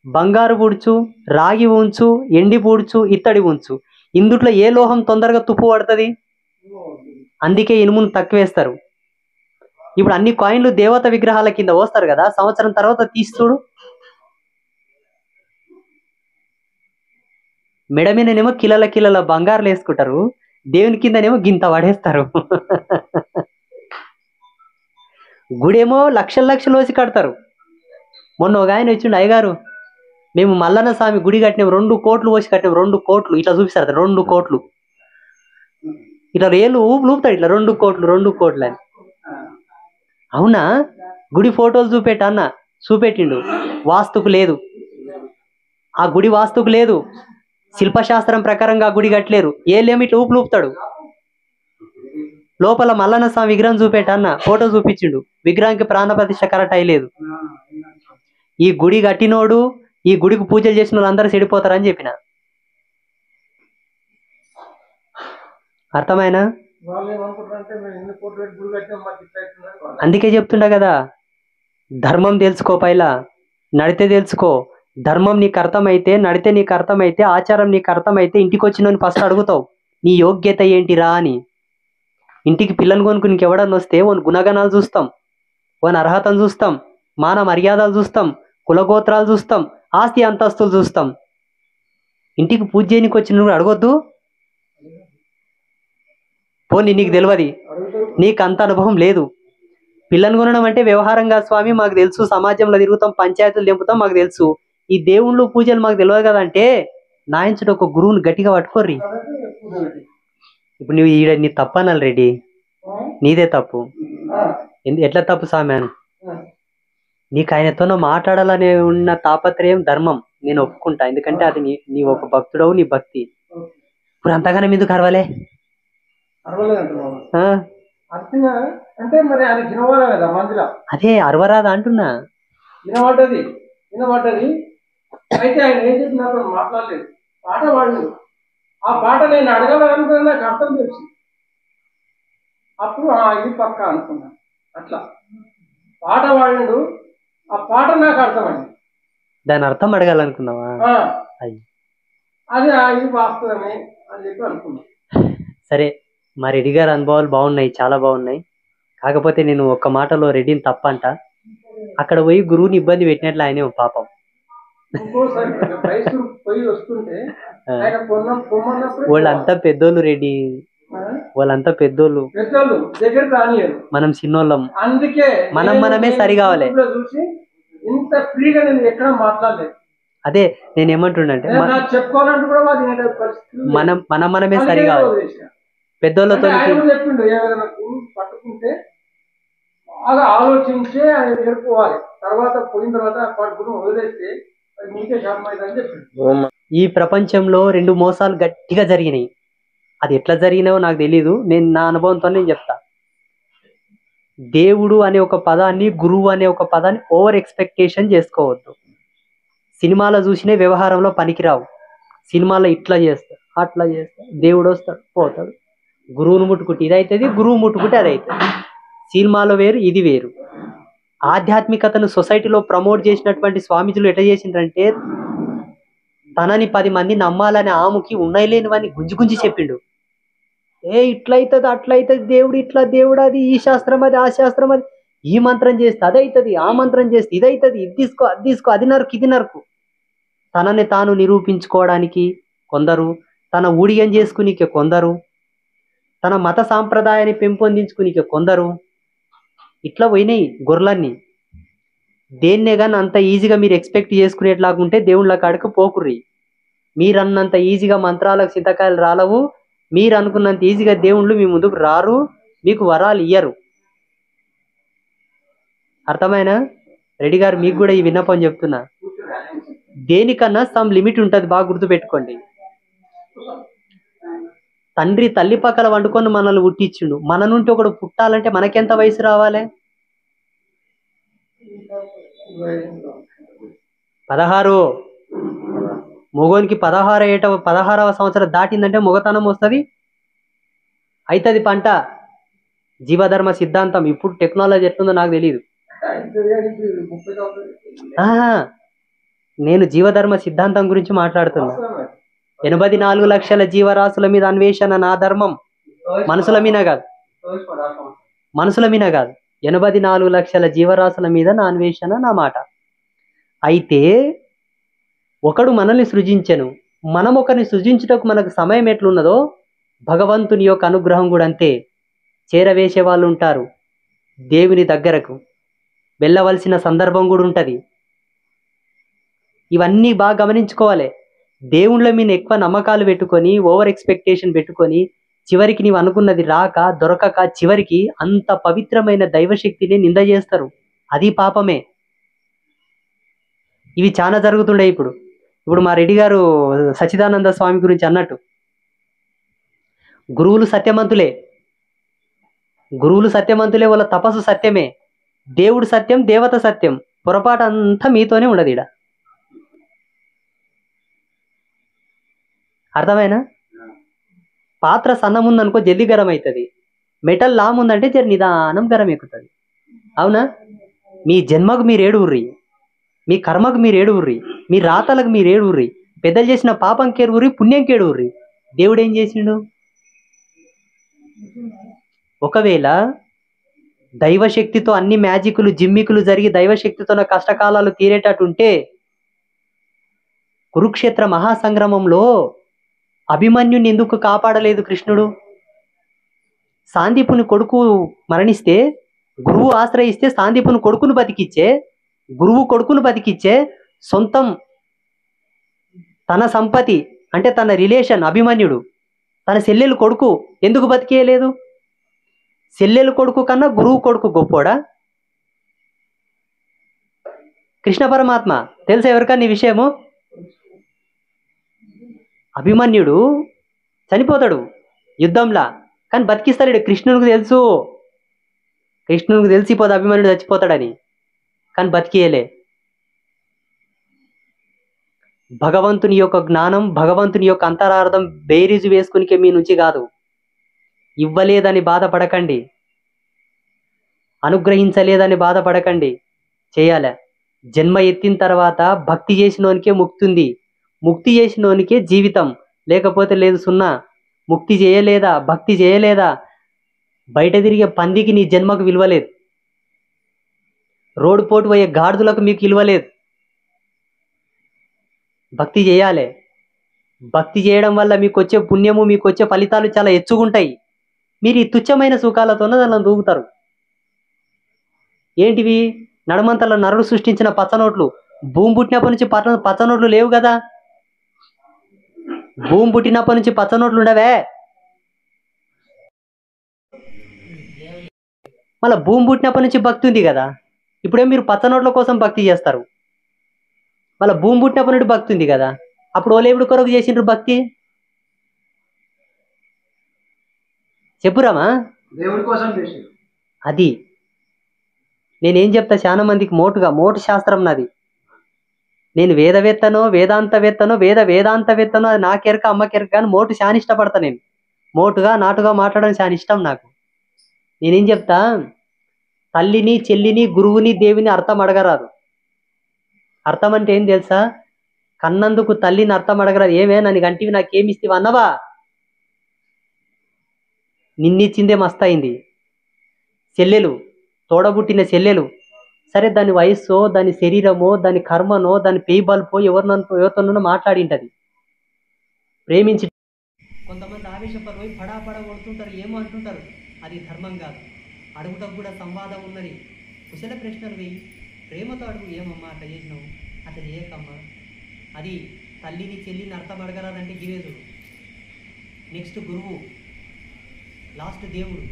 బంగారు పూడ్చు, రాగి ఉంచు, ఎండి పూడ్చు, ఇత్తడి ఉంచు, ఇందుట్లో ఏ లోహం తొందరగా తుప్పు పడుతుంది? అందుకే ఇనుమును తక్కువ వేస్తారు. ఇప్పుడు అన్ని కాయిన్లు దేవత విగ్రహాల కింద పోస్తారు కదా, సంవత్సరం తర్వాత తీస్తుడు మెడ మీదనేమో కిలల బంగారులు వేసుకుంటారు, దేవుని కిందనేమో గింత పడేస్తారు. గుడేమో లక్షలు వేసి కడతారు. మొన్న ఒక ఆయన వచ్చిండు, అయ్యగారు మేము మల్లన్న స్వామి గుడి కట్టినాం, 2 కోట్లు పోసి కట్టినాం, 2 కోట్లు ఇట్లా చూపిస్తారు, 2 కోట్లు ఇట్లా రేలు ఊపుతాడు, ఇట్లా 2 కోట్లు అని. అవునా? గుడి ఫోటోలు చూపెట్టన్న, చూపెట్టిండు. వాస్తుకు లేదు, ఆ గుడి వాస్తుకు లేదు, శిల్పశాస్త్రం ప్రకారంగా గుడి కట్టలేరు. ఏలేమి ఇట్లా ఊపుతాడు. లోపల మల్లన్న స్వామి విగ్రహం చూపెట్టన్న, ఫోటో చూపించిండు, విగ్రహానికి ప్రాణ ప్రతిష్ఠ కరెక్ట్ అయ్యలేదు. ఈ గుడి కట్టినోడు, ఈ గుడికి పూజలు చేసిన వాళ్ళు అందరూ చెడిపోతారని చెప్పిన. అర్థమైనా? వాళ్ళు ఏమనుకుంటారంటే మేము ఎన్ని కోట్లు పెట్టి గుడి కట్టాం మాకు ఇట్లా అవుతుందని వాళ్ళు. అందుకే చెప్తుండా కదా, ధర్మం తెలుసుకో, పైలా నడితే తెలుసుకో. ధర్మం నీకు అర్థమైతే, నడితే నీకు అర్థమైతే, ఆచారం నీకు అర్థమైతే ఇంటికి వచ్చిన ఫస్ట్ అడుగుతావు నీ యోగ్యత ఏంటిరా అని. ఇంటికి పిల్లని కొనుక్కు నీకెవడన్నా వస్తే ఓన్ గుణగణాలు చూస్తాం, ఓన్ అర్హతను చూస్తాం, మాన మర్యాదలు చూస్తాం, కులగోత్రాలు చూస్తాం, ఆస్తి అంతస్తులు చూస్తాం. ఇంటికి పూజ చేయనికి వచ్చిన నువ్వు అడగొద్దు? పోనీ నీకు తెలియదు, నీకు అంత అనుభవం లేదు. పిల్లని కొనడం అంటే వ్యవహారంగా స్వామి మాకు తెలుసు, సమాజంలో తిరుగుతాం, పంచాయతీలు తెంపుతాం, మాకు తెలుసు. ఈ దేవుళ్ళు పూజలు మాకు తెలియదు కదా అంటే నాయించుడు ఒక గురువుని గట్టిగా పట్టుకోర్రి. ఇప్పుడు నువ్వు ఈడ నీ తప్పు అనాలి రెడ్డి, నీదే తప్పు. ఎట్లా తప్పు స్వామి అని? నీకు ఆయనతో మాట్లాడాలనే ఉన్న తాపత్రయం ధర్మం, నేను ఒప్పుకుంటా. ఎందుకంటే అది నీ ఒక భక్తుడవు, నీ భక్తి. ఇప్పుడు అంతగానే ఎందుకు అరవాలే? అర్థంగా అంటే మరి ఆయన వినవాలా కదా మందిలో, అదే అరవరాదా అంటున్నా. వినబడ్డది. అయితే ఆయన ఏం చెప్పి నాతో మాట్లాడలేదు, పాట పాడలేదు. ఆ పాట నేను అడగాలనుకున్నా, నాకు అర్థం తెలుసు. అప్పుడు ఇది పక్క అనుకున్నాను. అట్లా పాట పాడిండు, ఆ పాట నాకు అర్థమైంది. దాని అర్థం అడగాలనుకున్నావా? అది ఇది వాస్తవమే అని చెప్పి అనుకున్నా. సరే, మా రెడ్డి గారి అనుభవాలు బాగున్నాయి, చాలా బాగున్నాయి. కాకపోతే నేను ఒక్క మాటలో రెడ్డిని తప్పంట. అక్కడ పోయి గురువుని ఇబ్బంది పెట్టినట్లు ఆయనే పాపం. ఇంకోసారి మైసూరు పోయి వస్తుంటే ఆయన పొమ్మన్నప్పుడు వాళ్ళంతా పెద్దోళ్ళు రెడ్డి, వాళ్ళంతా పెద్దోళ్ళు దగ్గర రానియరు, మనం చిన్నోళ్ళం. అందుకే మనమే సరి కావాలి. చూసి ఇంత ఫ్రీగా నేను ఎక్కడ మాట్లాడలేదు. అదే నేను ఏమంటుండంటే చెప్పుకోవాలంటే కూడా మనమే సరి కావాలి. పెద్దోళ్ళతో చెప్పిండు, ఏదైనా పట్టుకుంటే బాగా ఆలోచించే ఆయన నేర్పుకోవాలి. తర్వాత పోయిన తర్వాత పట్టుకుని వదిలేస్తే అది మీకే శాపం అని చెప్పిండు. ఈ ప్రపంచంలో 2 మోసాలు గట్టిగా జరిగినాయి. అది ఎట్లా జరిగినాయో నాకు తెలీదు, నేను నా అనుభవంతో నేను చెప్తా. దేవుడు అనే ఒక పదాన్ని, గురువు అనే ఒక పదాన్ని ఓవర్ ఎక్స్పెక్టేషన్ చేసుకోవద్దు. సినిమాలో చూసిన వ్యవహారంలో పనికిరావు. సినిమాలో ఇట్లా చేస్తా, అట్లా చేస్తా, దేవుడు వస్తాడు పోతాడు, గురువును ముట్టుకుంటే ఇది అవుతుంది, గురువు ముట్టుకుంటే అది అవుతుంది. సినిమాలో వేరు, ఇది వేరు. ఆధ్యాత్మికతను సొసైటీలో ప్రమోట్ చేసినటువంటి స్వామీజీలు ఎట్లా చేసిండ్రంటే, తనని 10 మంది నమ్మాలని ఆముకి ఉన్నాయి లేనివని గుంజి చెప్పిండు. ఇట్లయితుంది, అట్లయితుంది, దేవుడు ఇట్లా, దేవుడు అది, ఈ శాస్త్రం అది, ఆ శాస్త్రం అది, ఈ మంత్రం చేస్తే అది అవుతుంది, ఆ మంత్రం చేస్తే ఇది అవుతుంది, ఇది తీసుకో, అది తీసుకో, అది నరకు, ఇది నరకు. తనని తాను నిరూపించుకోవడానికి కొందరు, తన ఊడియం చేసుకునికే కొందరు, తన మత సాంప్రదాయాన్ని పెంపొందించుకునికే కొందరు. ఇట్లా పోయినాయి గొర్రెలన్నీ. దేన్నే కానీ అంత ఈజీగా మీరు ఎక్స్పెక్ట్ చేసుకునేట్లాగుంటే దేవుళ్ళ కాడికి పోకుర్రి. మీరు అన్నంత ఈజీగా మంత్రాలకు చింతకాయలు రాలవు, మీరు అనుకున్నంత ఈజీగా దేవుళ్ళు మీ ముందుకు రారు, మీకు వరాలు ఇయ్యరు. అర్థమైనా? రెడ్డి గారు మీకు కూడా ఈ విన్నపం చెప్తున్నా. దేనికన్నా సమ్ లిమిట్ ఉంటుంది, బాగా గుర్తుపెట్టుకోండి. తండ్రి తల్లి పక్కల వండుకొని మనల్ని పుట్టించిండు, మన నుండి ఒకడు పుట్టాలంటే మనకెంత వయసు రావాలి? 16. మొగోనికి 16వ సంవత్సరం దాటిందంటే మొగతనం వస్తుంది, అవుతుంది పంట. జీవధర్మ సిద్ధాంతం. ఇప్పుడు టెక్నాలజీ ఎట్లుందో నాకు తెలియదు. నేను జీవధర్మ సిద్ధాంతం గురించి మాట్లాడుతున్నా. 84 లక్షల జీవరాశుల మీద అన్వేషణ నా ధర్మం. మనుషుల మీద కాదు, 84 లక్షల జీవరాశుల మీద నా అన్వేషణ నా మాట. అయితే ఒకడు మనల్ని సృజించెను, మనం ఒకరిని సృజించుటకు మనకు సమయం ఎట్లున్నదో భగవంతుని యొక్క అనుగ్రహం కూడా అంతే. చేరవేసే వాళ్ళు ఉంటారు, దేవుని దగ్గరకు వెళ్ళవలసిన సందర్భం కూడా ఉంటుంది. ఇవన్నీ బాగా గమనించుకోవాలి. దేవుళ్ళ మీద ఎక్కువ నమ్మకాలు పెట్టుకొని, ఓవర్ ఎక్స్పెక్టేషన్ పెట్టుకొని, చివరికి నీవు అనుకున్నది రాక దొరకక చివరికి అంత పవిత్రమైన దైవశక్తిని నింద చేస్తారు. అది పాపమే. ఇవి చాలా జరుగుతుండే. ఇప్పుడు మా రెడ్డి గారు సచ్చిదానంద స్వామి గురించి అన్నట్టు, గురువులు సత్యవంతులే, వాళ్ళ తపస్సు సత్యమే, దేవుడు సత్యం, దేవత సత్యం. పొరపాటు అంతా మీతోనే ఉండదు ఈడ. అర్థమైనా? పాత్ర సన్నం ఉందనుకో జల్దీ గరం అవుతుంది, మెటల్ లామ్ ఉందంటే జర నిదానం గరం ఎక్కుతుంది. అవునా? మీ జన్మకు మీరు ఏడుగుర్రి, మీ కర్మకు మీరు ఏడుగుర్రి, మీ రాతలకు మీరు ఏడుగుర్రి, పెద్దలు చేసిన పాపం కేడుగుర్రి, పుణ్యం కేడుగుర్రి. దేవుడు ఏం చేసిండు? ఒకవేళ దైవశక్తితో అన్ని మ్యాజిక్లు జిమ్మికులు జరిగి దైవశక్తితో నా కష్టకాలాలు తీరేటట్టుంటే కురుక్షేత్ర మహాసంగ్రామంలో అభిమన్యుని ఎందుకు కాపాడలేదు కృష్ణుడు? సాందీపుని కొడుకు మరణిస్తే గురువు ఆశ్రయిస్తే సాందీపుని కొడుకును బతికిచ్చే, గురువు కొడుకును బతికిచ్చే, సొంతం తన సంపతి అంటే తన రిలేషన్ అభిమన్యుడు తన చెల్లెలు కొడుకు ఎందుకు బతికేయలేదు? చెల్లెలు కొడుకు కన్నా గురువు కొడుకు గొప్పోడా? కృష్ణ పరమాత్మ తెలుసా ఎవరికన్నా ఈ విషయము? అభిమన్యుడు చనిపోతాడు యుద్ధంలా, కానీ బతికిస్తాడు. కృష్ణునికి తెలుసు, కృష్ణునికి తెలిసిపోతే అభిమన్యుడు చచ్చిపోతాడని, కానీ బతికియలే. భగవంతుని యొక్క జ్ఞానం, భగవంతుని యొక్క అంతరార్థం బేరీజు వేసుకునికే మీ నుంచి కాదు. ఇవ్వలేదని బాధపడకండి, అనుగ్రహించలేదని బాధపడకండి. చేయాలి. జన్మ ఎత్తిన తర్వాత భక్తి చేసినోనికే ముక్తి ఉంది, ముక్తి చేసినోనికే జీవితం, లేకపోతే లేదు సున్నా. ముక్తి చేయలేదా, భక్తి చేయలేదా, బయట తిరిగే పందికి నీ జన్మకు విలువలేదు, రోడ్డు పోటు పోయే గాడిదలకు మీకు విలువలేదు. భక్తి చేయాలి. భక్తి చేయడం వల్ల మీకు వచ్చే పుణ్యము, మీకు వచ్చే ఫలితాలు చాలా ఎక్కువగా మీరు ఈ తుచ్చమైన సుఖాలతోనే దానిలో దూకుతారు. ఏంటివి? నడమంతలో నరుడు సృష్టించిన పచ్చనోట్లు. భూమి పుట్టినప్పటి నుంచి పచ్చనోట్లు లేవు కదా. భూమి పుట్టినప్పటి నుంచి పచ్చనోట్లు ఉండవే. మళ్ళీ భూమి పుట్టినప్పటి నుంచి భక్తి ఉంది కదా. ఇప్పుడేం మీరు పచ్చనోట్ల కోసం భక్తి చేస్తారు. మళ్ళీ భూమి పుట్టినప్పటి నుండి భక్తి ఉంది కదా. అప్పుడు ఓలేవుడు కొరకు చేసిండ్రు భక్తి? చెప్పురామా? దేవుడి కోసం చేసి. అది నేనేం చెప్తా, చాలా మందికి మోటు శాస్త్రం నాది. నేను వేదవేత్తనో వేదాంతవేత్తనో వేదాంతవేత్తనో అది నాకెరక అమ్మకెరక, కానీ మోటు చాలా ఇష్టపడతా. నేను మోటుగా నాటుగా మాట్లాడడం చాలా ఇష్టం నాకు. నేనేం చెప్తా, తల్లిని చెల్లిని గురువుని దేవుని అర్థం అడగరాదు. అర్థం అంటే ఏం తెలుసా? కన్నందుకు తల్లిని అర్థం అడగరాదు. ఏమే నన్ను గంటివి నాకేమి ఇస్తావు అన్నవా? నిన్నిచ్చిందే మస్తయింది. చెల్లెలు, తోడబుట్టిన చెల్లెలు, సరే దాని వయస్సో దాని శరీరమో దాని కర్మనో దాని పేయి బల్పో ఎవరితోనో మాట్లాడింటది, ప్రేమించి. కొంతమంది ఆవేశపడిపోయి పడా కొడుతుంటారు, ఏమో అంటుంటారు. అది ధర్మం కాదు. అడుగుటకు కూడా సంవాదం ఉన్నది. కుశల ప్రశ్నలు వేయి, ప్రేమతో అడుగు. ఏమమ్మా అట్లా చేసినావు, అట్లా చేయకమ్మా. అది తల్లిని చెల్లిని అర్థం అడగరాదంటే గిరేదుడు. నెక్స్ట్ గురువు, లాస్ట్ దేవుడు.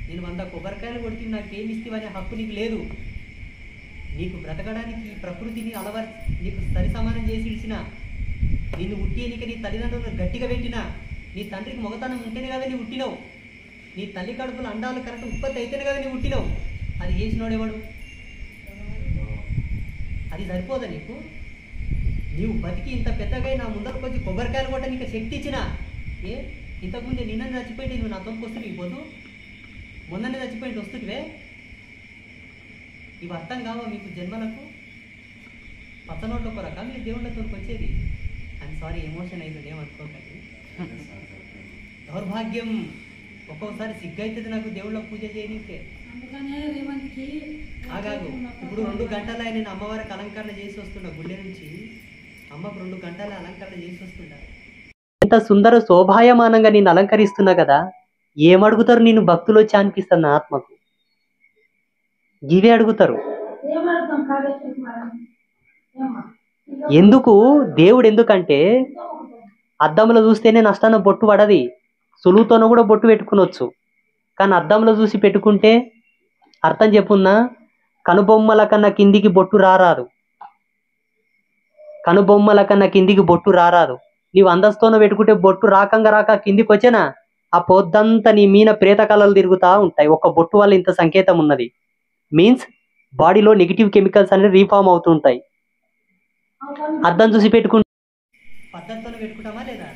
నేను 100 కొబ్బరికాయలు కొడితే నాకేమి ఇస్తావనే హక్కు నీకు లేదు. నీకు బ్రతకడానికి ఈ ప్రకృతిని నీకు సరి సమానం చేసి ఇచ్చిన, నిన్ను ఉట్టేనిక నీ తల్లిదండ్రులను గట్టిగా పెట్టినా, నీ తండ్రికి మొగతనం ఉంటేనే కదా నీ ఉట్టినవు. నీ తల్లి కడుపులు అండాలు కరెక్ట్ ఉత్పత్తి అయితేనే కదా నీ ఉట్టినవు. అది చేసినోడేవాడు? అది సరిపోదా నీకు? నీవు బతికి ఇంత పెద్దగా నా ముందరకు వచ్చి కొబ్బరికాయలు కొట్ట నీకు శక్తి ఇచ్చినా, ఇంతకుముందే నిన్న చచ్చిపోయింది, నువ్వు నాతో వస్తుంది పోదు, మొన్ననే చచ్చిపోయింది వస్తుంటివే. ఇవి అర్థం కావా మీకు జన్మలకు? పచ్చనోట్ల కొరక మీరు దేవుళ్ళతో వచ్చేది. ఐఎమ్ సారీ, ఎమోషన్ అయింది, ఏమనుకోకండి. దౌర్భాగ్యం. ఒక్కొక్కసారి సిగ్గైతుంది నాకు దేవుళ్ళ పూజ చేయనికే. ఆగాగు. ఇప్పుడు 2 గంటల నేను అమ్మవారికి అలంకరణ చేసి వస్తున్నా. గుళ్ళె నుంచి అమ్మకు 2 గంటల అలంకరణ చేసి వస్తున్నా. ఎంత సుందర శోభాయమానంగా నేను అలంకరిస్తున్నా కదా. ఏమడుగుతారు? నేను భక్తులు వచ్చి అనిపిస్తాను నా ఆత్మకు. ఇవే అడుగుతారు. ఎందుకు దేవుడు? ఎందుకంటే అద్దంలో చూస్తేనే నష్టాన బొట్టు పడది. సులువుతోనూ కూడా బొట్టు పెట్టుకునొచ్చు, కానీ అద్దంలో చూసి పెట్టుకుంటే అర్థం చెప్పున్నా, కనుబొమ్మల కన్నా కిందికి బొట్టు రారాదు. కనుబొమ్మల కన్నా కిందికి బొట్టు రారాదు. నీవు అందస్తోనూ పెట్టుకుంటే బొట్టు రాక కిందికి వచ్చేనా ఆ పొద్దంతా నీ మీన ప్రేత కళలు తిరుగుతూ ఉంటాయి. ఒక బొట్టు వల్ల ఇంత సంకేతం ఉన్నది. మీన్స్ బాడీలో నెగిటివ్ కెమికల్స్ అనేవి రీఫార్మ్ అవుతుంటాయి. అద్దం చూసి పద్ధతితోనే పెట్టుకుంటామా లేదా?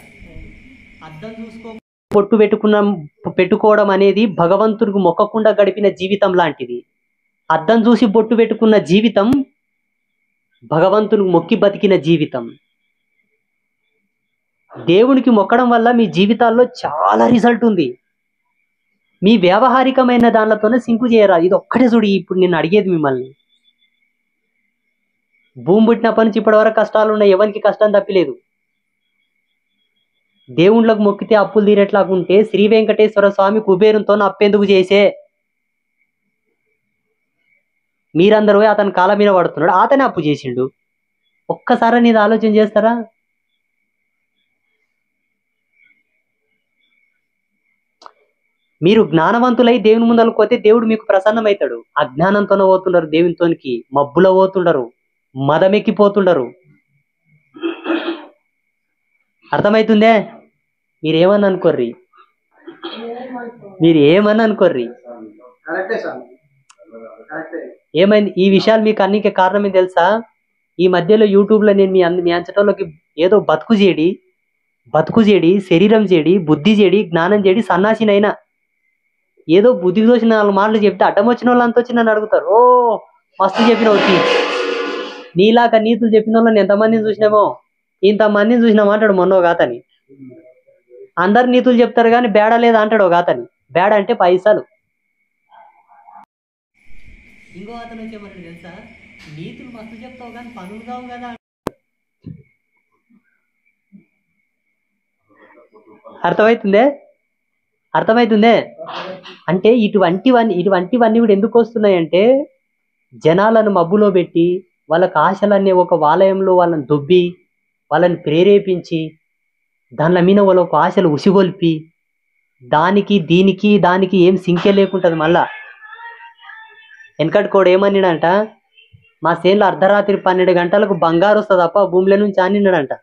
అద్దం చూసుకో పొట్టు పెట్టుకోవడం అనేది భగవంతుడికి మొక్కకుండా గడిపిన జీవితం లాంటిది. అద్దం చూసి బొట్టు పెట్టుకున్న జీవితం భగవంతునికి మొక్కి బతికిన జీవితం. దేవునికి మొక్కడం వల్ల మీ జీవితాల్లో చాలా రిజల్ట్ ఉంది. మీ వ్యావహారికమైన దానితోనే సింకు చేయరా. ఇది ఒక్కటే చూడు. ఇప్పుడు నేను అడిగేది మిమ్మల్ని, భూమి పుట్టినప్పటి నుంచి ఇప్పటి వరకు కష్టాలు ఉన్నాయి, ఎవరికి కష్టం తప్పిలేదు. దేవుళ్ళకు మొక్కితే అప్పులు తీరేట్లాగుంటే శ్రీ వెంకటేశ్వర స్వామి కుబేరంతో అప్పెందుకు చేసే? మీరందరూ అతని కాళ్ళ మీద పడుతున్నాడు, అతనే అప్పు చేసిండు. ఒక్కసారి నీది ఆలోచన చేస్తారా? మీరు జ్ఞానవంతులై దేవుని ముందరకు పోతే దేవుడు మీకు ప్రసన్నమవుతాడు. అజ్ఞానంతోనే పోతుండరు, దేవునితోనికి మబ్బులో పోతుండరు, మదమెక్కిపోతుండరు. అర్థమవుతుందే? మీరేమని అనుకోర్రి, ఏమైంది? ఈ విషయాలు మీకు అన్నికే కారణం ఏం తెలుసా? ఈ మధ్యలో యూట్యూబ్లో నేను మీ అంచటంలోకి ఏదో బతుకు చేడి, శరీరం చేడి, బుద్ధి చేడి, జ్ఞానం చేడి సన్నాసినైనా ఏదో బుద్ధి దోచిన 4 మాటలు చెప్తే అడ్డం వచ్చిన వాళ్ళు అంత వచ్చి నన్ను అడుగుతారు, ఓ మస్తు చెప్పిన వచ్చి నీలాగా నీతులు చెప్పిన వాళ్ళని ఎంతమందిని చూసినామో, ఇంతమందిని చూసినామో అంటాడు మొన్న ఒక అతని. అందరు నీతులు చెప్తారు కానీ బేడ లేదా అంటాడు ఒక అతని. బేడ అంటే పైసలు. ఇంకో అతను వచ్చేమని తెలుసా, నీతులు మస్తు చెప్తావు కానీ పనులు కావు కదా. అర్థమవుతుందే? అంటే ఇటువంటివన్నీ కూడా ఎందుకు వస్తున్నాయంటే, జనాలను మబ్బులో పెట్టి వాళ్ళకి ఆశలన్నీ ఒక వాలయంలో వాళ్ళని దొబ్బి వాళ్ళని ప్రేరేపించి దానిల మీద వాళ్ళకు ఆశలు ఉసిగొల్పి దానికి ఏం సింకే లేకుంటది. మళ్ళా వెనకటి కూడా ఏమన్నాడంట, మా సేన్లో అర్ధరాత్రి 12 గంటలకు బంగారు వస్తుంది తప్ప భూమిలో నుంచి అనిన్నాడంట.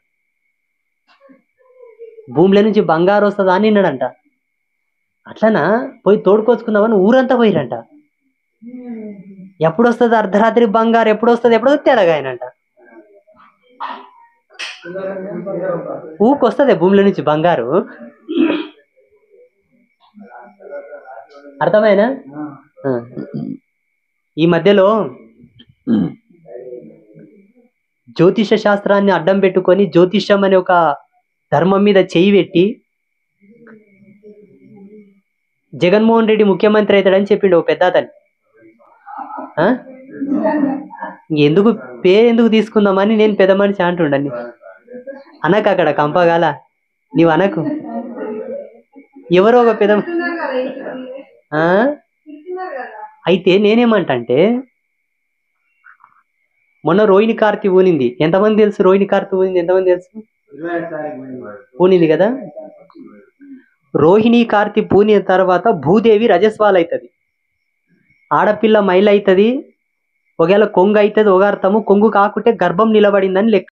భూమిలో నుంచి బంగారు వస్తుందా అని నిన్నాడంట. అట్లనా పోయి తోడుకొచ్చుకుందామని ఊరంతా పోయిరంట. ఎప్పుడు వస్తుంది అర్ధరాత్రి బంగారు, ఎప్పుడు వస్తుంది తెలగాయనంట. ఊకొస్తుంది భూమిలో నుంచి బంగారు. అర్థమైనా? ఈ మధ్యలో జ్యోతిష శాస్త్రాన్ని అడ్డం పెట్టుకొని జ్యోతిష్యం అనే ఒక ధర్మం మీద చేయి పెట్టి జగన్మోహన్ రెడ్డి ముఖ్యమంత్రి అవుతాడని చెప్పిండు ఓ పెద్ద అతను. ఎందుకు తీసుకుందామని నేను పెద్ద మనిషి అంటుండని అనకు, అక్కడ కంపగాల నీవు అనకు. ఎవరో ఒక పెద్ద అయితే నేనేమంటే, మొన్న రోహిణి కార్తీ ఊనింది. ఎంతమంది తెలుసు రోహిణి కార్తీ ఊనింది? ఎంతమంది తెలుసు? ఊనింది కదా. రోహిణి కార్తీ పూనిన తర్వాత భూదేవి రజస్వాల్ అవుతుంది, ఆడపిల్ల మైలు అవుతుంది. ఒకవేళ కొంగు అవుతుంది ఒక అర్థము, కొంగు కాకుంటే గర్భం నిలబడిందని లెక్క.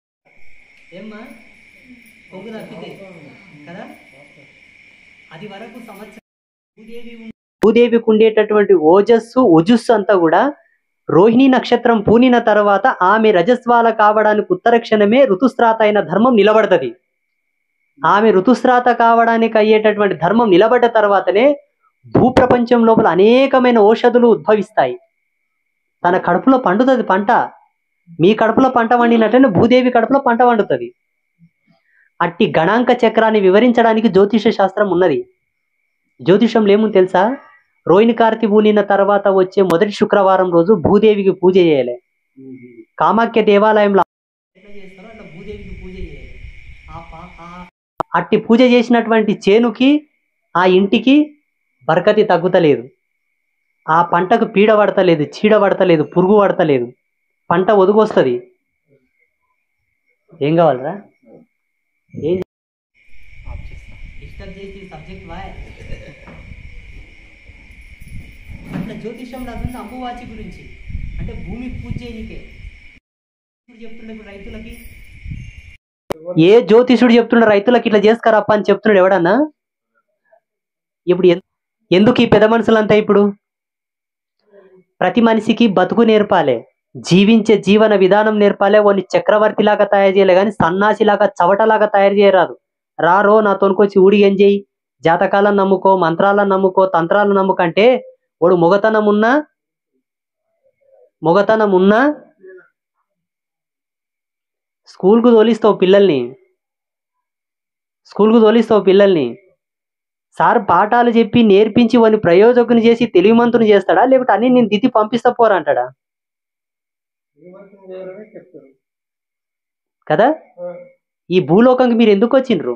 ఏమ్మా కొంగు తప్పితే కదా, అది వరకు సంవత్సరం భూదేవికి ఉండేటటువంటి ఓజస్సు అంతా కూడా రోహిణి నక్షత్రం పూనిన తర్వాత ఆమె రజస్వాల కావడానికి ఉత్తర క్షణమే ఋతుస్రాత అయిన ధర్మం నిలబడుతుంది. ఆమె ఋతుస్రాత కావడానికి అయ్యేటటువంటి ధర్మం నిలబడ్డ తర్వాతనే భూప్రపంచం లోపల అనేకమైన ఔషధులు ఉద్భవిస్తాయి. తన కడుపులో పండుతుంది పంట. మీ కడుపులో పంట వండినట్టనే భూదేవి కడుపులో పంట వండుతుంది. అట్టి గణాంక చక్రాన్ని వివరించడానికి జ్యోతిష శాస్త్రం ఉన్నది. జ్యోతిషంలో ఏముంది తెలుసా? రోహిణి కార్తీ పూనిన తర్వాత వచ్చే మొదటి శుక్రవారం రోజు భూదేవికి పూజ చేయాలి. కామాఖ్య దేవాలయంలో ఎట్లా చేస్తారో అట్లా భూదేవికి పూజ చేయాలి. అట్టి పూజ చేసినటువంటి చేనుకి, ఆ ఇంటికి బరకతి తగ్గుతలేదు, ఆ పంటకు పీడ పడతలేదు, చీడ పడతలేదు, పురుగు పడతలేదు, పంట ఒదుగొస్తుంది. ఏం కావాలరా? ఏం డిస్టర్బ్ చేసి సబ్జెక్ట్ వాయ్. అట్లా జ్యోతిషంలో అది అంబువాచి గురించి, అంటే భూమికి పూజ చేయనికే చెప్తుండే రైతులకి. ఏ జ్యోతిషుడు చెప్తుండే రైతులకి ఇట్లా చేసుకరప్ప అని చెప్తున్నాడు ఎవడన్నా? ఇప్పుడు ఎందుకు ఈ పెద్ద మనుషులంతా? ఇప్పుడు ప్రతి మనిషికి బతుకు నేర్పాలి, జీవించే జీవన విధానం నేర్పాలి. వాడిని చక్రవర్తి లాగా తయారు చేయాలి కానీ సన్నాసి లాగా చవటలాగా తయారు చేయరాదు. రారో నాతోనికొచ్చి ఊడి ఏం చేయి, జాతకాలను నమ్ముకో, మంత్రాలను నమ్ముకో, తంత్రాలను నమ్ముకంటే వాడు మొగతనం ఉన్నా స్కూల్కు తోలిస్తావు పిల్లల్ని. సార్ పాఠాలు చెప్పి నేర్పించి వాడిని ప్రయోజకుని చేసి తెలివిమంతుని చేస్తాడా, లేకపోతే అన్ని నేను దిద్ది పంపిస్తా పోరా అంటాడా చెప్తారు కదా? ఈ భూలోకంకి మీరు ఎందుకు వచ్చిండ్రు?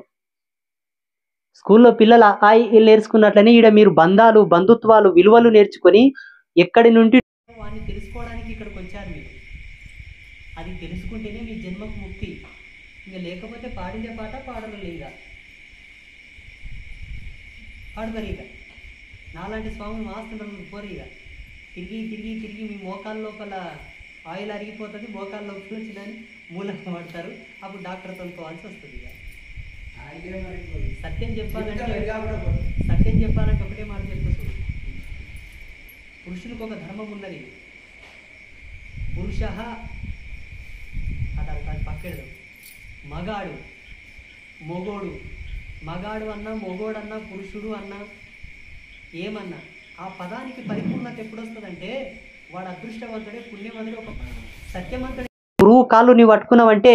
స్కూల్లో పిల్లలు ఆ ఇల్లు నేర్చుకున్నట్లనే ఈడ మీరు బంధాలు, బంధుత్వాలు, విలువలు నేర్చుకొని ఎక్కడి నుండి వాడిని తెలుసుకోవడానికి ఇక్కడికి వచ్చారు మీరు. అది తెలుసుకుంటేనే మీ జన్మకు ముక్తి. ఇంకా లేకపోతే పాడిందే పాట పాడరు ఇంకా పాడతారు. ఇక నాలాంటి స్వాములు మాస్తుంటారు పోరు. ఇక తిరిగి మీ మోకాళ్ళ లోపల ఆయిల్ అరిగిపోతుంది, మోకాళ్ళ లోపల వచ్చిందని మూలం పడతారు. అప్పుడు డాక్టర్తో పోవాల్సి వస్తుంది. ఇక సత్యం చెప్పాలంటే ఒకటే మాట చెప్తుంది. పురుషులకు ఒక ధర్మం ఉన్నది. పురుష అది పక్కెడదు. మగాడు అన్నా, మొగోడన్నా, పురుషుడు అన్నా, ఏమన్నా ఆ పదానికి పరిపూర్ణత ఎప్పుడు వస్తుందంటే వాడు అదృష్టవంతుడే, పుణ్యవంతుడే, ఒక సత్యవంతుడే. గురువు కాళ్ళు నీవు పట్టుకున్నావంటే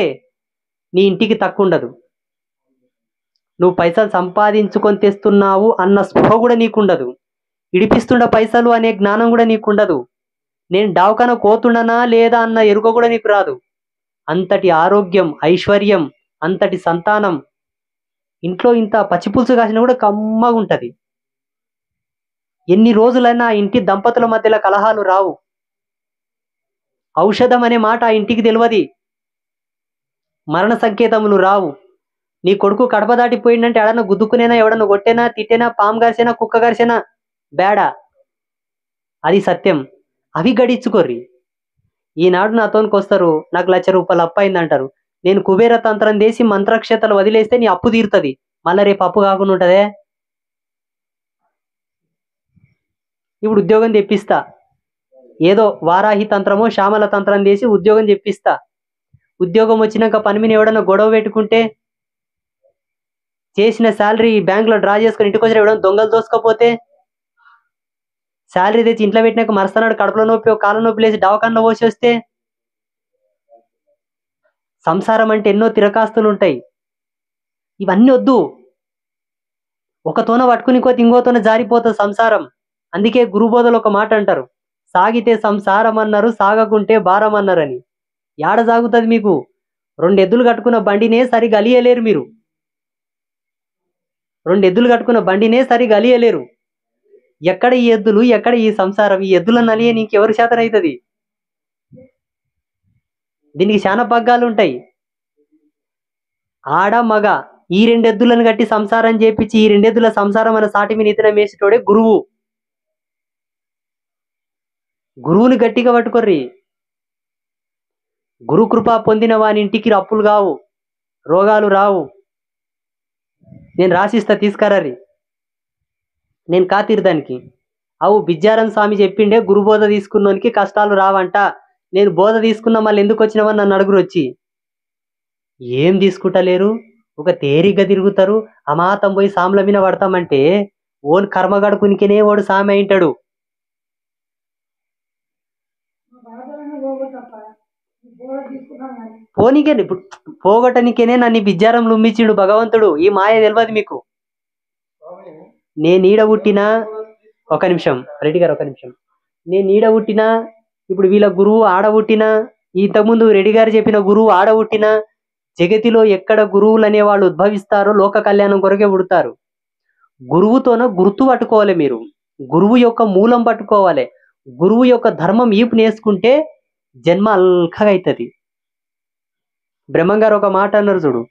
నీ ఇంటికి తక్కువ ఉండదు. నువ్వు పైసలు సంపాదించుకొని తెస్తున్నావు అన్న స్పృహ కూడా నీకుండదు. ఇడిపిస్తుండ పైసలు అనే జ్ఞానం కూడా నీకుండదు. నేను డావకాన కోతుండనా లేదా అన్న ఎరుక కూడా నీకు రాదు. అంతటి ఆరోగ్యం, ఐశ్వర్యం, అంతటి సంతానం, ఇంట్లో ఇంత పచ్చిపులుసు కాసినా కూడా కమ్మగా ఉంటుంది. ఎన్ని రోజులైనా ఆ ఇంటి దంపతుల మధ్యలో కలహాలు రావు. ఔషధం అనే మాట ఆ ఇంటికి తెలియదు. మరణ సంకేతములు రావు. నీ కొడుకు కడప దాటిపోయిందంటే ఎడన్నా గుద్దుకునేనా, ఎవడన్నా కొట్టేనా, తిట్టేనా, పాము గారిసేనా, కుక్క గారిసేనా బేడా. అది సత్యం. అవి గడించుకోర్రి. ఈనాడు నాతోనికి వస్తారు, నాకు ₹1,00,000 అప్పు అయిందంటారు. నేను కుబేర తంత్రం చేసి మంత్రక్షేతలు వదిలేస్తే నీ అప్పు తీరుతుంది. మళ్ళీ రేపు అప్పు కాకుండా ఉంటుందే. ఇప్పుడు ఉద్యోగం తెప్పిస్తా, ఏదో వారాహి తంత్రమో శ్యామల తంత్రం చేసి ఉద్యోగం తెప్పిస్తా. ఉద్యోగం వచ్చినాక పని మీద ఎవడన్నా గొడవ పెట్టుకుంటే చేసిన శాలరీ బ్యాంకులో డ్రా చేసుకుని ఇంటికి వచ్చిన ఎవడన్నా దొంగలు దోసుకపోతే శాలరీ తెచ్చి ఇంట్లో పెట్టినాక మరుసనాడు కడుపులో నొప్పి, కాళ్ళ నొప్పి లేచి దవాఖానలో పోసి వస్తే సంసారం అంటే ఎన్నో తిరకాస్తులు ఉంటాయి. ఇవన్నీ వద్దు. ఒకతోన పట్టుకుని ఇంకోతోన జారిపోతుంది సంసారం. అందుకే గురుబోధలు ఒక మాట అంటారు, సాగితే సంసారం అన్నారు, సాగకుంటే భారం అన్నారని. యాడ సాగుతుంది మీకు? 2 ఎద్దులు కట్టుకున్న బండినే సరిగా అలియలేరు మీరు. 2 ఎద్దులు కట్టుకున్న బండినే సరిగా అలియలేరు. ఎక్కడ ఈ ఎద్దులు, ఎక్కడ ఈ సంసారం? ఈ ఎద్దులను అలియ నీకెవరు శాతం అవుతుంది? దీనికి చాలా పగ్గాలు ఉంటాయి. ఆడ మగ ఈ 2 ఎద్దులను కట్టి సంసారం చేపించి ఈ 2 ఎద్దుల సంసారం అనే సాటి మీద ఇతర మేసేటోడే గురువు. గురువుని గట్టిగా పట్టుకోర్రి. గురు కృప పొందిన వాని ఇంటికి అప్పులు కావు, రోగాలు రావు. నేను రాసిస్తా, తీసుకురారి. నేను కాతీర్దానికి అవు బిజ్జారం స్వామి చెప్పిండే, గురుబోధ తీసుకున్నోనికి కష్టాలు రావంట. నేను బోధ తీసుకున్నా మళ్ళీ ఎందుకు వచ్చినావని నన్ను అడుగురు వచ్చి. ఏం తీసుకుంటలేరు, ఒక తేలిగ్గా తిరుగుతారు. అమాతం పోయి సాముల మీద పడతామంటే ఓన్ కర్మగడుకునికినే ఓడు సామె అయింటాడు. పోనీకే ఇప్పుడు పోగొట్టనికేనే నన్ను బిజ్జారం లుమ్మిచ్చిడు భగవంతుడు. ఈ మాయ తెలియదు మీకు. నేను ఈడ పుట్టినా, ఒక నిమిషం రెడ్డి గారు, ఒక నిమిషం. నేను ఈడ పుట్టినా, ఇప్పుడు వీళ్ళ గురువు ఆడ పుట్టినా, ఇంతకుముందు రెడ్డి గారు చెప్పిన గురువు ఆడ పుట్టినా, జగతిలో ఎక్కడ గురువులు అనే వాళ్ళు ఉద్భవిస్తారో లోక కళ్యాణం కొరకే పుడతారు. గురువుతోన గుర్తు పట్టుకోవాలి మీరు. గురువు యొక్క మూలం పట్టుకోవాలి. గురువు యొక్క ధర్మం ఈపు నేర్చుకుంటే జన్మ అల్కగా అవుతుంది. బ్రహ్మంగారు ఒక మాట అన్నారు చూడు,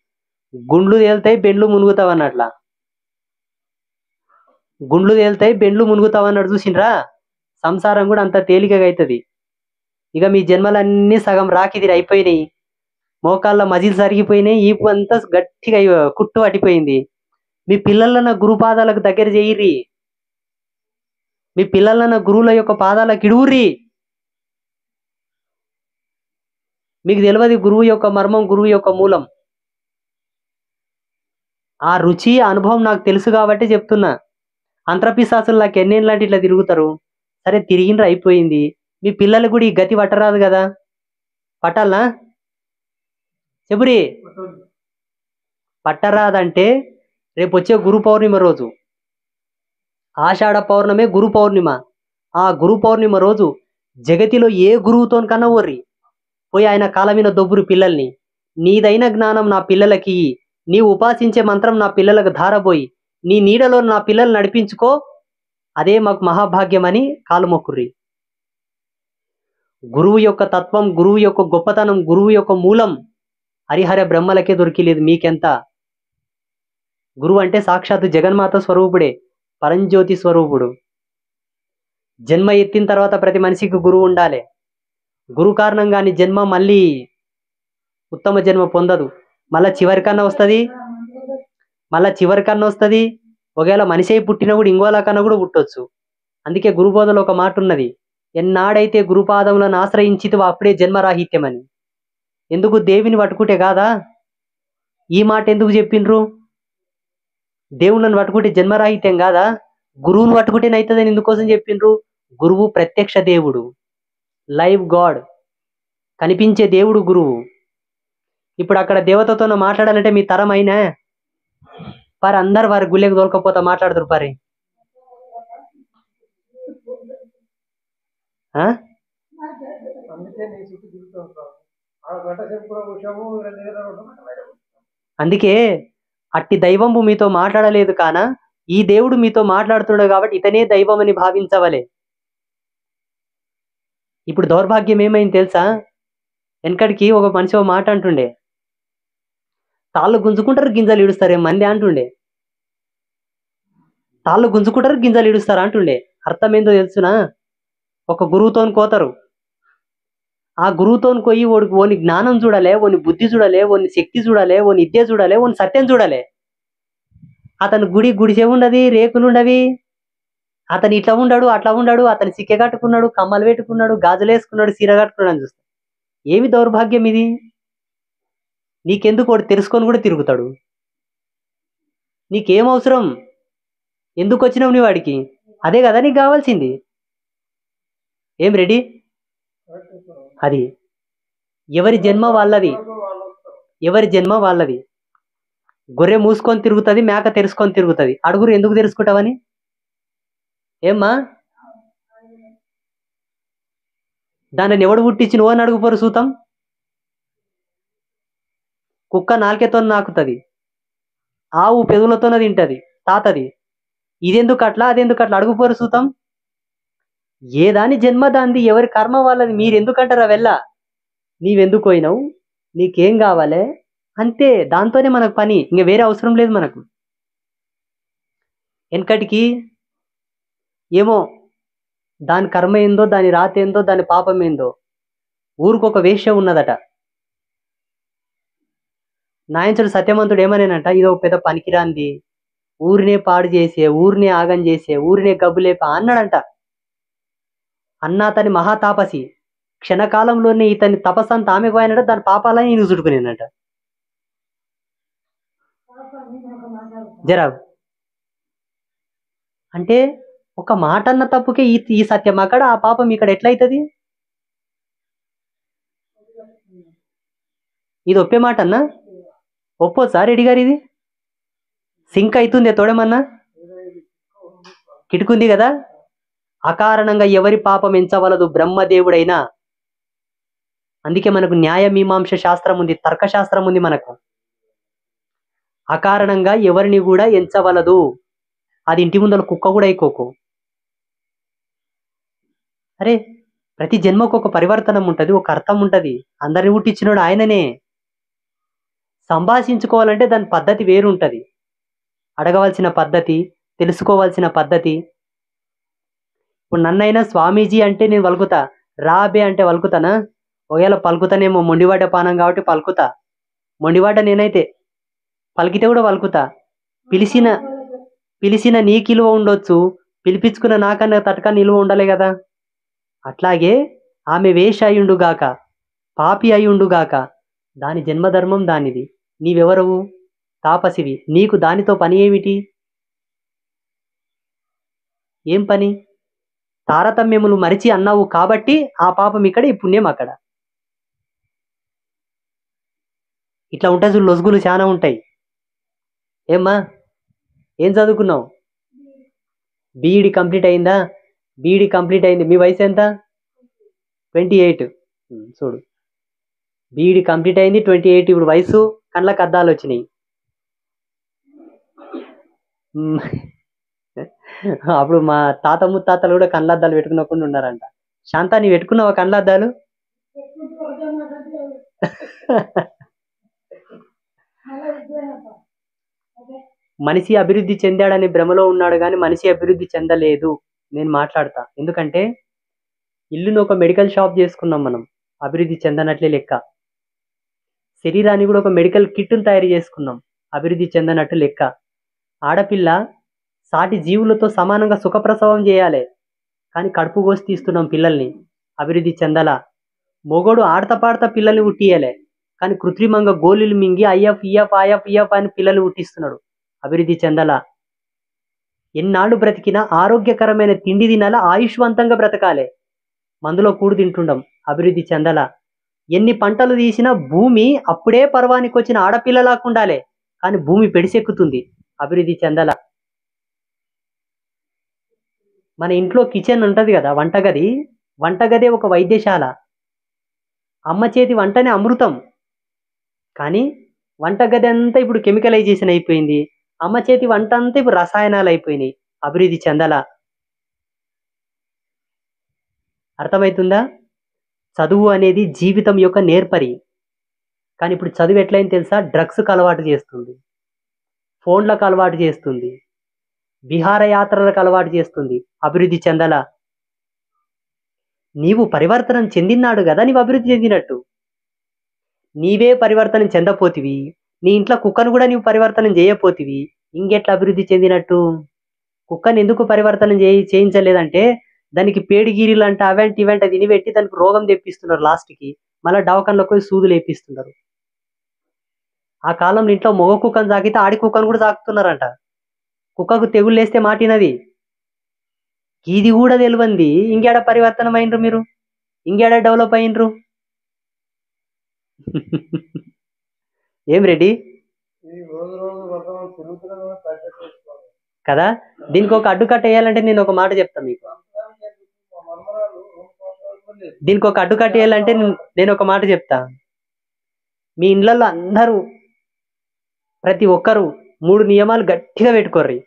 గుండ్లు తేలుతాయి బెండ్లు మునుగుతావు అన్నట్లా. గుండ్లు తేలుతాయి బెండ్లు మునుగుతావు అన్నాడు చూసిండ్రా. సంసారం కూడా అంత తేలికగా అవుతుంది. ఇక మీ జన్మలన్నీ సగం రాకిదిరి అయిపోయినాయి. మోకాళ్ళ మజిల్ సరిగిపోయినాయి, ఈపు అంతా గట్టిగా కుట్టు పట్టిపోయింది. మీ పిల్లలన్న గురు పాదాలకు దగ్గర చేయిర్రి. మీ పిల్లలన్న గురువుల యొక్క పాదాలకు ఇడువుర్రి. మీకు తెలియదు గురువు యొక్క మర్మం, గురువు యొక్క మూలం. ఆ రుచి అనుభవం నాకు తెలుసు కాబట్టి చెప్తున్నా. అంతరపిశాసులు నాకు ఎన్నేళ్ళంటే ఇట్లా తిరుగుతారు. సరే తిరిగిండ్రు అయిపోయింది. మీ పిల్లలు కూడా ఈ గతి పట్టరాదు కదా, పట్టాలనా చెబురి? పట్టరాదంటే రేపు వచ్చే గురు పౌర్ణిమ రోజు, ఆషాఢ పౌర్ణమే గురు పౌర్ణిమ. ఆ గురు పౌర్ణిమ రోజు జగతిలో ఏ గురువుతో కన్నా ఓర్రి పోయి ఆయన కాళ్ళ మీద దొబ్బురు పిల్లల్ని. నీదైన జ్ఞానం నా పిల్లలకి, నీ ఉపాసించే మంత్రం నా పిల్లలకు ధారబోయి నీ నీడలో నా పిల్లలు నడిపించుకో, అదే మాకు మహాభాగ్యం అని కాలు మొక్కుర్రి. గురువు యొక్క తత్వం, గురువు యొక్క గొప్పతనం, గురువు యొక్క మూలం హరిహర బ్రహ్మలకే దొరికిలేదు, మీకెంత? గురువు అంటే సాక్షాత్తు జగన్మాత స్వరూపుడే, పరంజ్యోతి స్వరూపుడు. జన్మ ఎత్తిన తర్వాత ప్రతి మనిషికి గురువు ఉండాలి. గురు కారణంగాని జన్మ మళ్ళీ ఉత్తమ జన్మ పొందదు. మళ్ళా చివరికన్నా వస్తుంది. ఒకవేళ మనిషి అయి పుట్టిన కూడా ఇంకోలా కన్నా కూడా పుట్టొచ్చు. అందుకే గురుబోధలో ఒక మాట ఉన్నది, ఎన్నాడైతే గురుపాదములను ఆశ్రయించితివో అప్పుడే జన్మరాహిత్యమని. ఎందుకు? దేవిని పట్టుకుంటే కాదా? ఈ మాట ఎందుకు చెప్పిండ్రు? దేవుళ్ళని పట్టుకుంటే జన్మరాహిత్యం కాదా? గురువుని పట్టుకుంటేనైతుందని ఎందుకోసం చెప్పిండ్రు? గురువు ప్రత్యక్ష దేవుడు, లైవ్ గాడ్, కనిపించే దేవుడు గురువు. ఇప్పుడు అక్కడ దేవతతో మాట్లాడాలంటే మీ తరం అయినా పారి అందరు వారి గుళ్ళకి దొరకపోతా మాట్లాడుతారు పారి. అందుకే అట్టి దైవంబు మీతో మాట్లాడలేదు కానా, ఈ దేవుడు మీతో మాట్లాడుతున్నాడు కాబట్టి ఇతనే దైవం అని భావించవలే. ఇప్పుడు దౌర్భాగ్యం ఏమైంది తెలుసా? వెనకడికి ఒక మనిషి ఒక మాట అంటుండే, తాళ్ళు గుంజుకుంటారు గింజలు ఇడుస్తారు మంది అంటుండే. తాళ్ళు గుంజుకుంటారు గింజలు ఇడుస్తారు అంటుండే. అర్థం ఏందో తెలుసునా? ఒక గురువుతోని కోతారు, ఆ గురువుతోని పోయి ఓని జ్ఞానం చూడాలే, ఓని బుద్ధి చూడాలే, ఓని శక్తి చూడాలే, ఓని విద్య చూడాలే, ఓని సత్యం చూడాలే. అతను గుడిసే ఉండదు, రేకులు ఉండవి, అతను ఇట్లా ఉండాడు అట్లా ఉండాడు, అతను సిక్కె కట్టుకున్నాడు, కమ్మలు పెట్టుకున్నాడు, గాజులు వేసుకున్నాడు, సీర కట్టుకున్నాడు అని చూస్తాడు. ఏమి దౌర్భాగ్యం ఇది? నీకెందుకు? వాడు తెలుసుకొని కూడా తిరుగుతాడు. నీకేం అవసరం? ఎందుకు వచ్చినావు నీ వాడికి? అదే కదా నీకు కావాల్సింది. ఏం రెడీ? అది ఎవరి జన్మ వాళ్ళది, ఎవరి జన్మ వాళ్ళది. గొర్రె మూసుకొని తిరుగుతుంది, మేక తెరుచుకొని తిరుగుతుంది. అడుగురు ఎందుకు తెరుచుకుంటావని? ఏమ్మా దాన్ని ఎవడు పుట్టించి నువ్వు అని అడుగుపోరు సూతం. కుక్క నాలుకతో నాకుతుంది, ఆవు పెదులతోన తింటది, తాతది. ఇదెందుకు అట్లా, అదెందుకు అట్లా అడుగుపోరు సూతం. ఏ దాని జన్మ దాంది, ఎవరి కర్మ వాళ్ళది. మీరు ఎందుకంటారా వెళ్ళా? నీవెందుకు పోయినావు, నీకేం కావాలి అంతే, దాంతోనే మనకు పని, ఇంక వేరే అవసరం లేదు మనకు. వెనకటికి ఏమో దాని కర్మ ఏందో, దాని రాత ఏందో, దాని పాపం ఏందో, ఊరికొక వేశ్య ఉన్నదట. నాయంచుడు సత్యవంతుడు ఏమనేనంట, ఇదో పెద్ద పనికిరాంది, ఊరినే పాడు చేసే, ఊరినే ఆగం చేసే, ఊరినే గబ్బులేప అన్నాడంట. అన్న అతని మహాతాపసి, క్షణకాలంలోనే ఇతని తపస్సంతా ఆమె పోయినట, దాని పాపాలని ఈయన చుట్టుకునేనట. జరా అంటే ఒక మాట అన్న తప్పుకే ఈ సత్యం అక్కడ, ఆ పాపం ఇక్కడ ఎట్లయితుంది? ఇది ఒప్పే మాట అన్నా? ఒప్పొచ్చా రెడ్డి గారు? ఇది సింక్ అవుతుంది తోడమన్నా, కిటుకుంది కదా. అకారణంగా ఎవరి పాపం ఎంచవలదు బ్రహ్మదేవుడైనా. అందుకే మనకు న్యాయ మీమాంస శాస్త్రం ఉంది, తర్కశాస్త్రం ఉంది మనకు. అకారణంగా ఎవరిని కూడా ఎంచవలదు. అది ఇంటి ముందర కుక్క కూడా అయికోకు. అరే ప్రతి జన్మకు ఒక పరివర్తనం ఉంటుంది, ఒక అర్థం ఉంటుంది. అందరిని పుట్టించినోడు ఆయననే. సంభాషించుకోవాలంటే దాని పద్ధతి వేరుంటుంది, అడగవలసిన పద్ధతి, తెలుసుకోవాల్సిన పద్ధతి. ఇప్పుడు నన్నైనా స్వామీజీ అంటే నేను పలుకుతా, రాబే అంటే పలుకుతానా? ఒకవేళ పలుకుతానేమో మొండివాట పానం కాబట్టి పలుకుతా. మొండివాట నేనైతే పలికితే కూడా పలుకుతా. పిలిచిన నీకు ఇలువ ఉండొచ్చు, పిలిపించుకున్న నాకన్నా తటకా నిలువ ఉండాలి కదా. అట్లాగే ఆమె వేష అయ్యుండుగాక, పాపి అయ్యుండుగాక, దాని జన్మధర్మం దానిది. నీవెవరవు? తాపసివి, నీకు దానితో పని ఏమిటి? ఏం పని? తారతమ్యములు మరిచి అన్నావు కాబట్టి ఆ పాపం ఇక్కడ, ఈ పుణ్యం అక్కడ. ఇట్లా ఉంటాయి చూడు, లొసుగులు చాలా ఉంటాయి. ఏమ్మా, ఏం చదువుకున్నావు? బీఈడి కంప్లీట్ అయిందా? బీఈడి కంప్లీట్ అయింది. మీ వయసు ఎంత? 28. చూడు, బీఈడి కంప్లీట్ అయింది 28. ఇప్పుడు వయసు, కళ్ళకు అద్దాలు వచ్చినాయి. అప్పుడు మా తాత ముత్తాతలు కూడా కళ్ళద్దాలు పెట్టుకునకుండా ఉన్నారంట. శాంతా, నీ పెట్టుకున్నావా కళ్ళద్దాలు? మనిషి అభివృద్ధి చెందాడని భ్రమలో ఉన్నాడు కానీ మనిషి అభివృద్ధి చెందలేదు. నేను మాట్లాడతా. ఎందుకంటే ఇల్లును ఒక మెడికల్ షాప్ చేసుకున్నాం మనం, అభివృద్ధి చెందనట్లే లెక్క. శరీరాన్ని కూడా ఒక మెడికల్ కిట్ను తయారు చేసుకున్నాం, అభివృద్ధి చెందనట్టు లెక్క. ఆడపిల్ల సాటి జీవులతో సమానంగా సుఖప్రసవం చేయాలి, కానీ కడుపు కోసి తీస్తున్నాం పిల్లల్ని, అభివృద్ధి చెందలా. మొగోడు ఆడతా పాడతా పిల్లల్ని పుట్టియాలి, కానీ కృత్రిమంగా గోళీలు మింగి ఐఎఫ్ ఈఎఫ్ ఐఎఫ్ ఈఎఫ్ అని పిల్లల్ని పుట్టిస్తున్నాడు, అభివృద్ధి చెందలా. ఎన్నాళ్ళు బ్రతికినా ఆరోగ్యకరమైన తిండి తినాలా, ఆయుష్వంతంగా బ్రతకాలి. మందులో కూడు తింటుండం, అభివృద్ధి చెందలా. ఎన్ని పంటలు తీసినా భూమి అప్పుడే పర్వానికి వచ్చిన ఆడపిల్లలాగా ఉండాలి, కానీ భూమి పెడిసెక్కుతుంది, అభివృద్ధి చెందలా. మన ఇంట్లో కిచెన్ ఉంటుంది కదా, వంటగది, వంటగదే ఒక వైద్యశాల. అమ్మ చేతి వంటనే అమృతం, కానీ వంటగది అంతా ఇప్పుడు కెమికలైజేషన్ అయిపోయింది. అమ్మ చేతి వంట అంతా ఇప్పుడు రసాయనాలు అయిపోయినాయి, అభివృద్ధి చెందలా. అర్థమవుతుందా? చదువు అనేది జీవితం యొక్క నేర్పరి. కానీ ఇప్పుడు చదువు ఎట్లయింది తెలుసా? డ్రగ్స్కి అలవాటు చేస్తుంది, ఫోన్లకు అలవాటు చేస్తుంది, విహారయాత్రలకు అలవాటు చేస్తుంది, అభివృద్ధి చెందలా. నీవు పరివర్తనం చెందినాడు కదా నీవు అభివృద్ధి చెందినట్టు. నీవే పరివర్తనం చెందపోతివి, నీ ఇంట్లో కుక్కను కూడా నీవు పరివర్తనం చేయపోతివి, ఇంకెట్లా అభివృద్ధి చెందినట్టు? కుక్కని ఎందుకు పరివర్తనం చేయించలేదంటే దానికి పేడిగిరీలు అంటే అవెంట్ ఇవెంట్ అది పెట్టి దానికి రోగం తెప్పిస్తున్నారు, లాస్ట్కి మళ్ళీ దవాఖానలోకి పోయి సూదులు వేపిస్తున్నారు. ఆ కాలంలో ఇంట్లో మగ కుక్కను సాకితే ఆడి కుక్కను కూడా సాకుతున్నారంట. కుక్కకు తెగుళ్ళు వేస్తే మాటినది, ఇది కూడా తెలియంది. ఇంకేడ పరివర్తనం అయినరు మీరు? ఇంకేడ డెవలప్ అయినరు? ఏం రెడ్డి కదా? దీనికి ఒక అడ్డుకట్ట వేయాలంటే నేను ఒక మాట చెప్తాను మీకు. దీనికి ఒక అడ్డుకట్ట వేయాలంటే నేను ఒక మాట చెప్తా. మీ ఇండ్లలో అందరూ ప్రతి ఒక్కరు 3 నియమాలు గట్టిగా పెట్టుకోర్రి.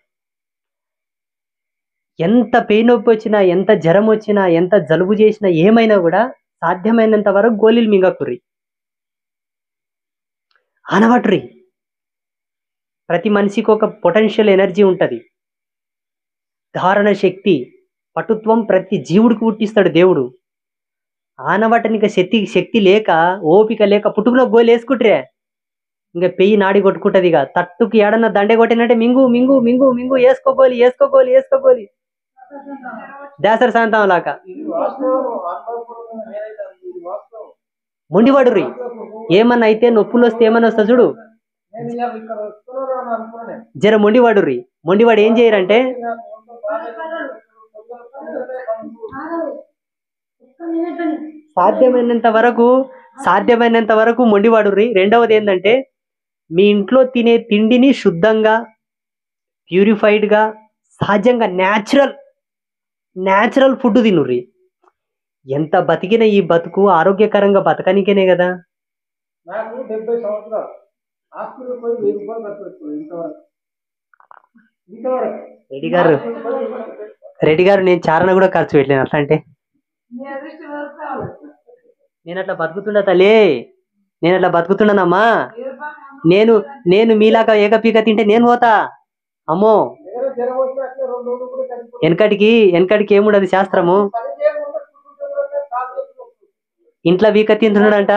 ఎంత పెయిన్ నొప్పి వచ్చినా, ఎంత జ్వరం వచ్చినా, ఎంత జలుబు చేసినా, ఏమైనా కూడా సాధ్యమైనంత వరకు గోళీలు మింగకుర్రి, ఆనవట్రి. ప్రతి మనిషికి ఒక పొటెన్షియల్ ఎనర్జీ ఉంటుంది, ధారణ శక్తి, పటుత్వం ప్రతి జీవుడికి పుట్టిస్తాడు దేవుడు. ఆనవటనిక శక్తి లేక, ఓపిక లేక పుట్టుకున్న గోలు వేసుకుంటారే, ఇంకా పెయ్యి నాడి కొట్టుకుంటది. ఇక తట్టుకి ఏడన్నా దండే కొట్టినట్టే మింగు మింగు మింగు మింగు, వేసుకోగోలి వేసుకోగోలి వేసుకోగోలి, దాసర శాంతం లాగా మొండివాడుర్రి. ఏమన్నా అయితే నొప్పులు వస్తే ఏమన్నా వస్తా చూడు, జర మొండివాడుర్రి. మొండివాడు ఏం చేయరంటే సాధ్యమైనంత వరకు మొండివాడుర్రి. రెండవది ఏంటంటే మీ ఇంట్లో తినే తిండిని శుద్ధంగా, ప్యూరిఫైడ్గా, సహజంగా న్యాచురల్ ఫుడ్ తినుర్రి. ఎంత బతికిన ఈ బతుకు ఆరోగ్యకరంగా బతకనికేనే కదా. నాకు 70 సంవత్సరాలు హాస్పిటల్ పోయి 1000 రూపాయలు ఖర్చు పెట్టుకోలేదు ఇంతవరకు. రెడ్డి గారు నేను చారణ కూడా ఖర్చు పెట్టలేను. అట్లా అంటే నేను అట్లా బతుకుతున్నా తల్లి, నేను అట్లా బతుకుతున్నానమ్మా. నేను మీలాగా ఏకపీక తింటే నేను పోతా. అమ్మో, వెనకటికి ఏముండదు శాస్త్రము. ఇంట్లో వీక తింటున్నాడంట.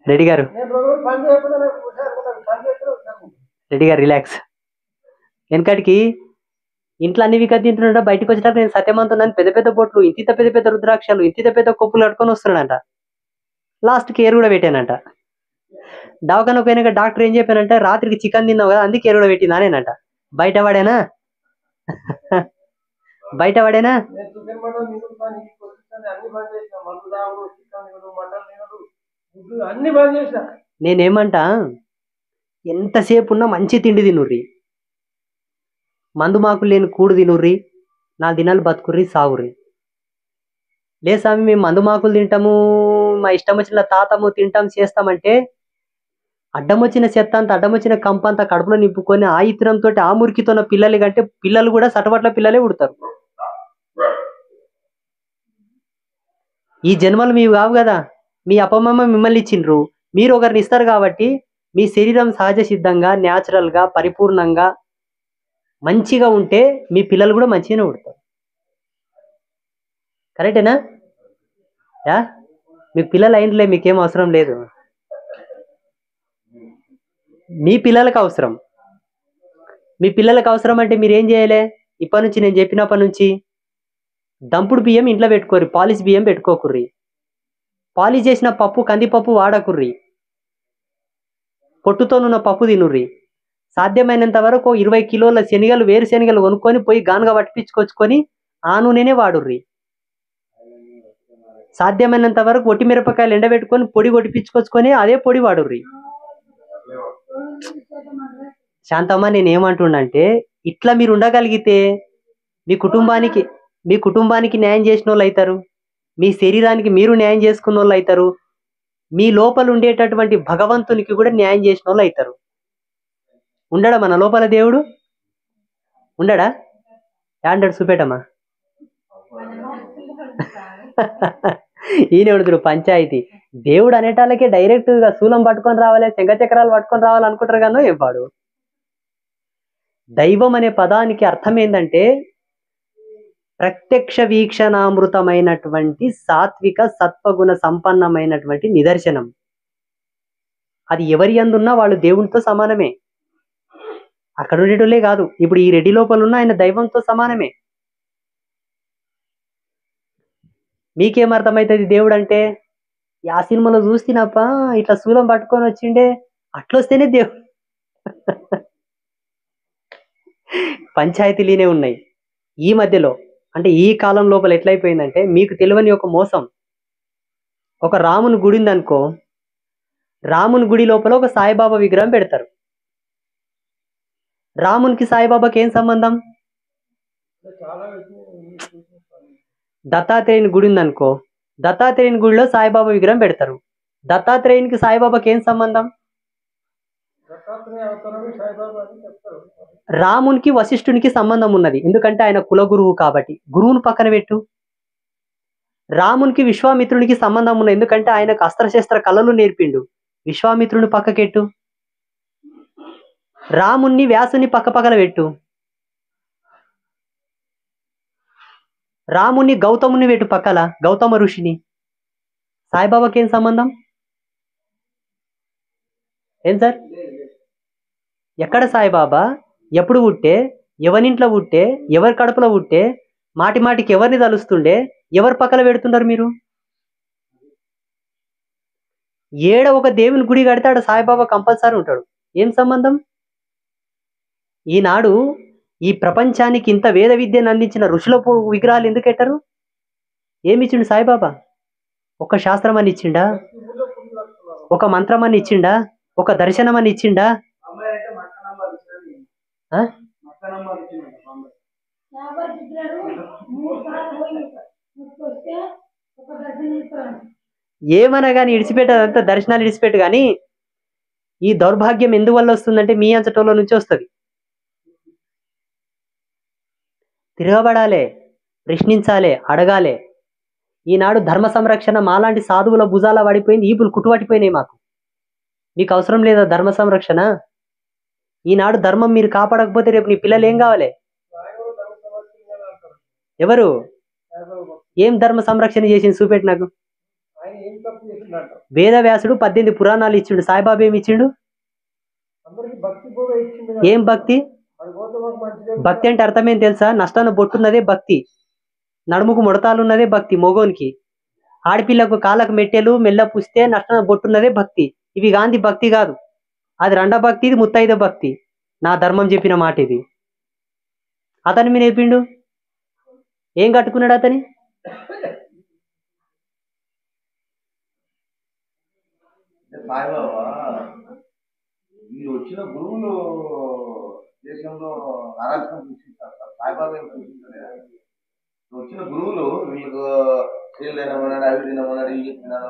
రెడ్డి గారు రిలాక్స్. వెనకటికి ఇంట్లో అన్ని వికట్ తింటున్నాడ, బయటకు వచ్చేటప్పుడు నేను సత్యమంతున్నాను, పెద్ద పెద్ద బొట్లు, ఇంత పెద్ద పెద్ద రుద్రాక్షలు, ఇంత పెద్ద కొప్పులు కట్టుకొని వస్తున్నాడంట. లాస్ట్ కేర్ కూడా పెట్టానంట. దవాఖానకు పోయినాక డాక్టర్ ఏం చెప్పానంటే, రాత్రికి చికెన్ తిన్నావు కదా అందుకే కేర్ కూడా పెట్టిందా నేనంట. బయట వాడేనా బయట వాడేనా? నేను చికెన్ మటన్ తింటున్నాను, నీకు వస్తుంది అన్ని బంద్ చేసిన, మందు తాగుడు, చికెన్ తినడు, మటన్ తినడు, గుడ్డు అన్ని బంద్ చేసిన. నేనేమంటా, ఎంతసేపు ఉన్నా మంచి తిండి తినుర్రి, మందు మాకులు లేని కూడు తినుర్రి, 4 దినాలు బతుకుర్రి, సాగుర్రి. లే స్వామి మేము మందు మాకులు తింటాము, మా ఇష్టం వచ్చిన తాతము తింటాం చేస్తామంటే, అడ్డం వచ్చిన చెత్త అంత, అడ్డం వచ్చిన కంప అంతా కడుపులో నింపుకొని ఆ ఇతరంతో ఆ మురికితో పిల్లలు కంటే పిల్లలు కూడా సటపట్ల పిల్లలే పుడతారు. ఈ జన్మలు మీవి కావు కదా, మీ అప్పమ్మమ్మ మిమ్మల్ని ఇచ్చిండ్రు, మీరు ఒకరిని ఇస్తారు కాబట్టి మీ శరీరం సహజ సిద్ధంగా న్యాచురల్గా పరిపూర్ణంగా మంచిగా ఉంటే మీ పిల్లలు కూడా మంచిగానే పుడతారు. కరెక్టేనా? యా, మీకు పిల్లలు అయినలే, మీకేం అవసరం లేదు, మీ పిల్లలకు అవసరం. మీ పిల్లలకు అవసరం అంటే మీరు ఏం చేయాలి? ఇప్పటి నుంచి నేను చెప్పినప్పటి నుంచి దంపుడు బియ్యం ఇంట్లో పెట్టుకోర్రి, పాలిష్ బియ్యం పెట్టుకోకుర్రి, పాలిష్ చేసిన పప్పు కందిపప్పు వాడకుర్రి, పొట్టుతోనున్న పప్పు తినుర్రి. సాధ్యమైనంత వరకు 20 కిలోల శనగలు, వేరుశనగలు కొనుక్కొని పోయి గానుగా పట్టించుకొచ్చుకొని ఆ నూనెనే వాడుర్రి. సాధ్యమైనంత వరకు ఒట్టి మిరపకాయలు ఎండబెట్టుకొని పొడి కొట్టిపించుకొచ్చుకొని అదే పొడి వాడుర్రి. శాంతమ్మ నేను ఏమంటుండంటే, ఇట్లా మీరు ఉండగలిగితే మీ కుటుంబానికి న్యాయం చేసిన వాళ్ళు అవుతారు, మీ శరీరానికి మీరు న్యాయం చేసుకున్న వాళ్ళు అవుతారు, మీ లోపల ఉండేటటువంటి భగవంతునికి కూడా న్యాయం చేసిన వాళ్ళు అవుతారు. ఉండడా మన లోపల దేవుడు? ఉండడా? యాండడు చూపెట్టమ్మా. ఈయన ఉడుతురు పంచాయతీ. దేవుడు అనేటాళ్ళకే డైరెక్ట్ గా శూలం పట్టుకొని రావాలి, శంఖచక్రాలు పట్టుకొని రావాలనుకుంటారు కానీ ఏం పాడు. దైవం అనే పదానికి అర్థం ఏంటంటే ప్రత్యక్ష వీక్షణామృతమైనటువంటి సాత్విక సత్వగుణ సంపన్నమైనటువంటి నిదర్శనం. అది ఎవరి అందున్నా వాళ్ళు దేవునితో సమానమే. అక్కడ ఉండేటోళ్ళే కాదు, ఇప్పుడు ఈ రెడ్డి లోపల ఉన్న ఆయన దైవంతో సమానమే. మీకేం అర్థమవుతుంది దేవుడు అంటే? ఆ సినిమాలో చూస్తేనప్ప ఇట్లా శూలం పట్టుకొని వచ్చిండే, అట్లొస్తేనే దేవుడు. పంచాయతీలీనే ఉన్నాయి. ఈ మధ్యలో అంటే ఈ కాలం లోపల ఎట్లయిపోయిందంటే, మీకు తెలియని ఒక మోసం. ఒక రాముని గుడి ఉందనుకో, రాముని గుడి లోపల ఒక సాయిబాబా విగ్రహం పెడతారు. రామునికి సాయిబాబాకి ఏం సంబంధం? దత్తాత్రేయుని గుడి ఉందనుకో, దత్తాత్రేయుని గుడిలో సాయిబాబా విగ్రహం పెడతారు. దత్తాత్రేయునికి సాయిబాబాకి ఏం సంబంధం? రామునికి వశిష్ఠునికి సంబంధం ఉన్నది, ఎందుకంటే ఆయన కులగురువు కాబట్టి. గురువును పక్కన పెట్టు. రామునికి విశ్వామిత్రునికి సంబంధం ఉన్నది, ఎందుకంటే ఆయనకు అస్త్రశస్త్ర కళలు నేర్పిండు. విశ్వామిత్రుని పక్కకెట్టు. రాముణ్ణి వ్యాసుని పక్కన పెట్టు. రాముని గౌతముని పెట్టు పక్కల, గౌతమ ఋషిని. సాయిబాబాకి ఏం సంబంధం? ఏం సార్? ఎక్కడ సాయిబాబా? ఎప్పుడు పుట్టే? ఎవరింట్లో పుట్టే? ఎవరి కడుపులో పుట్టే? మాటి మాటికి ఎవరిని తలుస్తుండే? ఎవరి పక్కన పెడుతున్నారు మీరు? ఏడ ఒక దేవుని గుడి కడతాడు సాయిబాబా కంపల్సరీ ఉంటాడు. ఏం సంబంధం? ఈనాడు ఈ ప్రపంచానికి ఇంత వేద విద్యను అందించిన ఋషుల విగ్రహాలు ఎందుకు పెట్టరు? ఏమిచ్చిండు సాయిబాబా? ఒక శాస్త్రం అని ఇచ్చిండా? ఒక మంత్రం అని ఇచ్చిండా? ఒక దర్శనం అని ఇచ్చిండా? ఏమన్నా కానీ ఇడిచిపెట్టదంతా దర్శనాలు ఇడిచిపెట్టు. కానీ ఈ దౌర్భాగ్యం ఎందువల్ల వస్తుందంటే మీ అంచటోళ్ళ నుంచి వస్తుంది. తిరగబడాలి, ప్రశ్నించాలి, అడగాలి. ఈనాడు ధర్మ సంరక్షణ మాలాంటి సాధువుల భుజాల పడిపోయింది, ఈపులు కుట్టుపట్టిపోయినాయి. మాకు మీకు అవసరం లేదా ధర్మ సంరక్షణ? ఈనాడు ధర్మం మీరు కాపాడకపోతే రేపు నీ పిల్లలు ఏం కావాలి? ఎవరు? ఏం ధర్మ సంరక్షణ చేసింది చూపెట్టి నాకు. వేదవ్యాసుడు 18 పురాణాలు ఇచ్చిండు, సాయిబాబా ఏమి ఇచ్చిండు? ఏం భక్తి? భక్తి అంటే అర్థం ఏం తెలుసా? నష్టాన్ని బొట్టున్నదే భక్తి, నడుముకు ముడతాలున్నదే భక్తి. మొగోనికి ఆడపిల్లకు కాళ్ళకు మెట్టెలు మెల్ల పుస్తే నష్టాన్ని బొట్టున్నదే భక్తి. ఇవి గాంధీ భక్తి కాదు, అది రెండ భక్తి, ఇది ముత్తైద భక్తి. నా ధర్మం చెప్పిన మాట ఇది. అతను మీ నేర్పిండు, ఏం కట్టుకున్నాడు అతని? సాయిబాబా ఈ వచ్చిన గురువులు దేశంలో అరాచకం సృష్టిస్తారు. సాయిబాబా ఏం సృష్టించలేదు. వచ్చిన గురువులు వీళ్ళకు స్త్రీలు తినమన్నాడు, అవి తినమన్నాడు, ఇవి తిన్నాడు.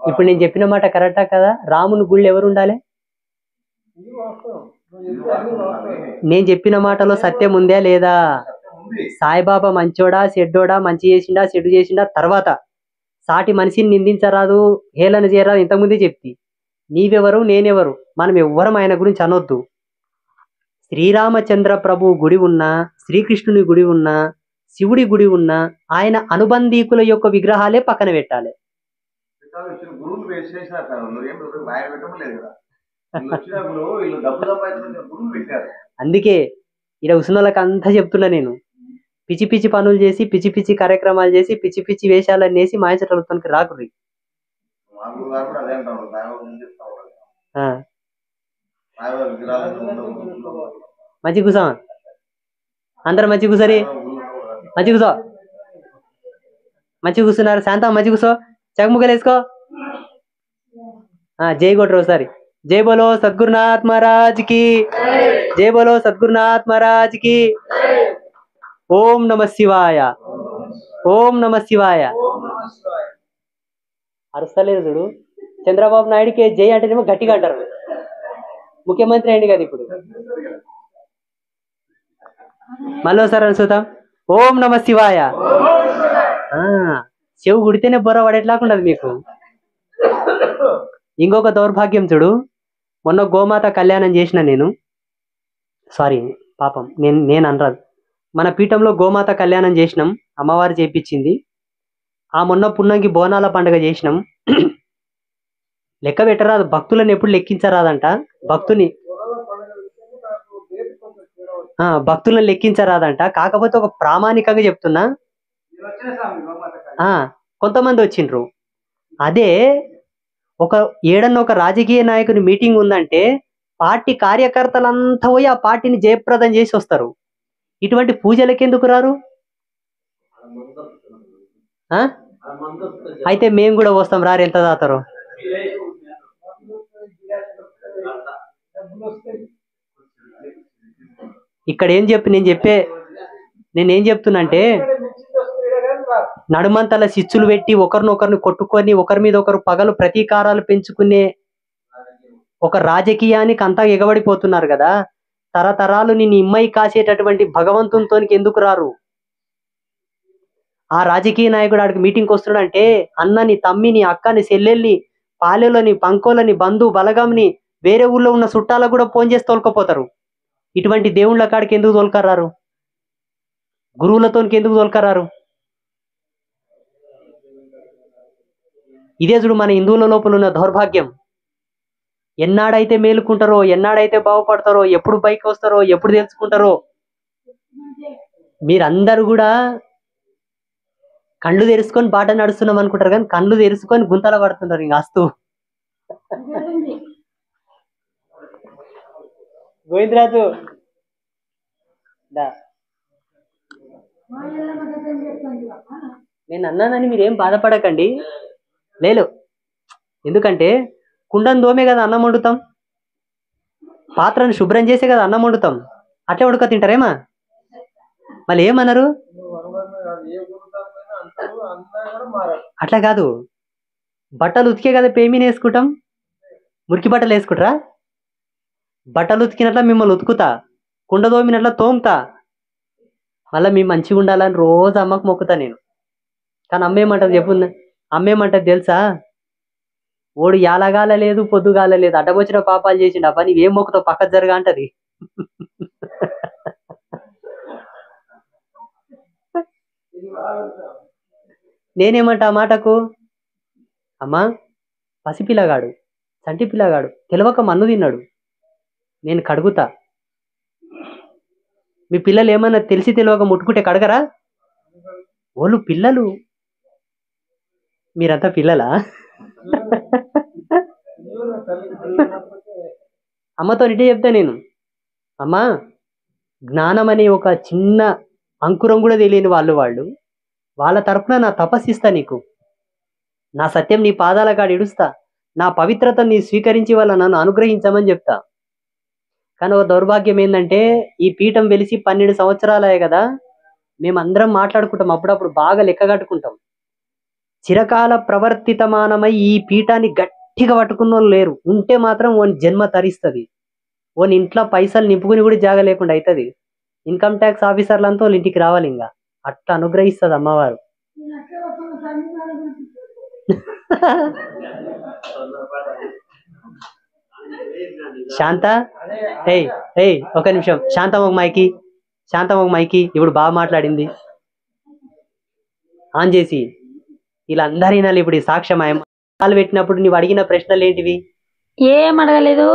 ఇప్పుడు నేను చెప్పిన మాట కరెక్టా కదా? రాముని గుళ్ళు ఎవరు ఉండాలి? నేను చెప్పిన మాటలో సత్యం ఉందా లేదా? సాయిబాబా మంచోడా చెడ్డోడా, మంచి చేసిండా చెడు చేసిండా తర్వాత, సాటి మనిషిని నిందించరాదు, హేళన చేయరాదు. ఇంతకుముందే చెప్తి. నీవెవరు నేనెవరు, మనం ఎవ్వరం ఆయన గురించి అనొద్దు. శ్రీరామచంద్ర ప్రభు గుడి ఉన్నా, శ్రీకృష్ణుని గుడి ఉన్నా, శివుడి గుడి ఉన్నా, ఆయన అనుబంధీకుల యొక్క విగ్రహాలే పక్కన పెట్టాలి. గురువులు చేసినారు, ఆయన పెట్టడం లేదు కదా. వీళ్ళు డబ్బు సంపాదించిన గురువులు పెట్టారు. అందుకే ఇలా ఉసినోళ్ళకి అంతా చెప్తున్నా నేను. పిచ్చి పిచ్చి పనులు చేసి, పిచ్చి పిచ్చి కార్యక్రమాలు చేసి, పిచ్చి పిచ్చి వేషాలను వేసి మాయచటలతోనికి రాకుర్రి. మా గురువు గారు కూడా అదే అంటారు, సాయిబాబా గురించి చెప్తా ఉంటారు. ఆ, సాయిబాబా విగ్రహాలను ఉండవు. మంచి కూసా, అందరు మంచి కూసరి, మంచి కూసో, మంచి కూర్చున్నారు. శాంతం మంచి కూసో, చకముకలు వేసుకో. జై కొట్రు ఒకసారి. జై బోలో సద్గురునాథ్ మహారాజ్ కి, జై బోలో సద్గురునాథ్ మహారాజ్ కి. ఓం నమ శివాయ, ఓం నమ శివాయ. అరుస్తలేదు చూడు. చంద్రబాబు నాయుడుకి జై అంటేనేమో గట్టిగా అంటారు. ముఖ్యమంత్రి అయింది కదా ఇప్పుడు. మళ్ళీసారి అనుసుతాం. ఓం నమ శివాయ. చెవు గుడితేనే బొర్ర పడేట్లాకుండదు మీకు. ఇంకొక దౌర్భాగ్యం చూడు. మొన్న గోమాత కళ్యాణం చేసిన నేను, సారీ పాపం నేను అనరాదు, మన పీఠంలో గోమాత కళ్యాణం చేసినాం, అమ్మవారు చేపించింది. ఆ మొన్న పున్నంకి బోనాల పండుగ చేసినాం. లెక్క పెట్టరాదు, భక్తులను ఎప్పుడు లెక్కించరాదంట. భక్తులను లెక్కించరాదంట. కాకపోతే ఒక ప్రామాణికంగా చెప్తున్నా, కొంతమంది వచ్చిండ్రు. అదే ఒక ఏడన్నా ఒక రాజకీయ నాయకుని మీటింగ్ ఉందంటే పార్టీ కార్యకర్తలంతా పోయి ఆ పార్టీని జయప్రదం చేసి వస్తారు. ఇటువంటి పూజలకి ఎందుకు రారు? అయితే మేము కూడా వస్తాం, రారు. ఎంత దాతారు? ఇక్కడ నేనేం చెప్తున్నంటే, నడుమంతల శిచ్చులు పెట్టి ఒకరినొకరిని కొట్టుకొని ఒకరి మీద ఒకరు పగలు ప్రతీకారాలు పెంచుకునే ఒక రాజకీయానికి అంతా ఎగబడిపోతున్నారు కదా. తరతరాలు నిన్ను ఇమ్మై కాసేటటువంటి భగవంతునితోనికి ఎందుకు రారు? ఆ రాజకీయ నాయకుడు ఆడికి మీటింగ్కి వస్తున్నాడంటే అన్నని, తమ్మిని, అక్కని, చెల్లెల్ని, పాలెలని, పంకోలని, బంధు బలగంని, వేరే ఊళ్ళో ఉన్న చుట్టాలకు కూడా ఫోన్ చేసి తోలుకపోతారు. ఇటువంటి దేవుళ్ళ కాడికి ఎందుకు తోలుకరారు? గురువులతోనికి ఎందుకు తోలుకరారు? ఇదే చూడు మన హిందువుల లోపల ఉన్న దౌర్భాగ్యం. ఎన్నాడైతే మేలుకుంటారో, ఎన్నాడైతే బాగుపడతారో, ఎప్పుడు బైక్ వస్తారో, ఎప్పుడు తెలుసుకుంటారో. మీరందరూ కూడా కళ్ళు తెరుచుకొని బాట నడుస్తున్నాం అనుకుంటారు, కానీ కళ్ళు తెరుచుకొని గుంతల పడుతున్నారు. ఇంకా అస్తు గోవిందరాజు నేను అన్నానని మీరేం బాధపడకండి. లేదు, ఎందుకంటే కుండను దోమే కదా అన్నం వండుతాం, పాత్రను శుభ్రం చేసే కదా అన్నం వండుతాం. అట్లే ఉడక తింటారేమా? మళ్ళీ ఏమన్నారు? అట్లా కాదు, బట్టలు ఉతికే కదా పేమీని వేసుకుంటాం, మురికి బట్టలు వేసుకుంటారా? బట్టలు ఉతికినట్ల మిమ్మల్ని ఉతుకుతా, కుండ దోమినట్ల తోముతా, మళ్ళీ మేము మంచిగా ఉండాలని రోజు అమ్మకు మొక్కుతా నేను. కానీ అమ్మేమంటది చెప్పు, అమ్మేమంటది తెలుసా? ఓడు యాలగాల లేదు, పొద్దుగాల లేదు, అడ్డమొచ్చిన పాపాలు చేసిండు, అబ్బా నీవేం మొక్కుతావు, పక్కకు జరగా అంటది. నేనేమంటా ఆ మాటకు? అమ్మా, పసిపిల్లగాడు, చంటి పిల్లగాడు, తెలవక మన్ను తిన్నాడు, నేను కడుగుతా, మీ పిల్లలు ఏమన్నా తెలిసి తెలియక ముట్టుకుంటే కడగరా? వాళ్ళు పిల్లలు, మీరంతా పిల్లలా? అమ్మతో ఇటే చెప్తా నేను, అమ్మా జ్ఞానం అనే ఒక చిన్న అంకురం కూడా తెలియని వాళ్ళు వాళ్ళ తరపున నా తపస్సిస్తా నీకు, నా సత్యం నీ పాదాల కాడ ఇడుస్తా, నా పవిత్రతను నీ స్వీకరించి వాళ్ళ నన్ను అనుగ్రహించమని చెప్తా. కానీ ఒక దౌర్భాగ్యం ఏంటంటే ఈ పీఠం వెలిసి 12 సంవత్సరాలే కదా, మేమందరం మాట్లాడుకుంటాం, అప్పుడప్పుడు బాగా లెక్క కట్టుకుంటాం. చిరకాల ప్రవర్తితమానమై ఈ పీఠాన్ని గట్టిగా పట్టుకున్న వాళ్ళు లేరు. ఉంటే మాత్రం ఓన్ జన్మ తరిస్తుంది, ఓన్ ఇంట్లో పైసలు నింపుకుని కూడా జాగ లేకుండా అవుతుంది. ఇన్కమ్ ట్యాక్స్ ఆఫీసర్లంతా వాళ్ళ ఇంటికి రావాలి, ఇంకా అట్లా అనుగ్రహిస్తుంది అమ్మవారు. శాంత, ఏయ్ ఏయ్ ఒక నిమిషం, శాంతం ఒక మైకి ఇప్పుడు బాగా మాట్లాడింది ఆన్ చేసి వీళ్ళందరూ వినాలి. ఇప్పుడు ఈ సాక్ష్యం కాలు పెట్టినప్పుడు నువ్వు అడిగిన ప్రశ్నలు ఏంటివి? ఏం అడగలేదు.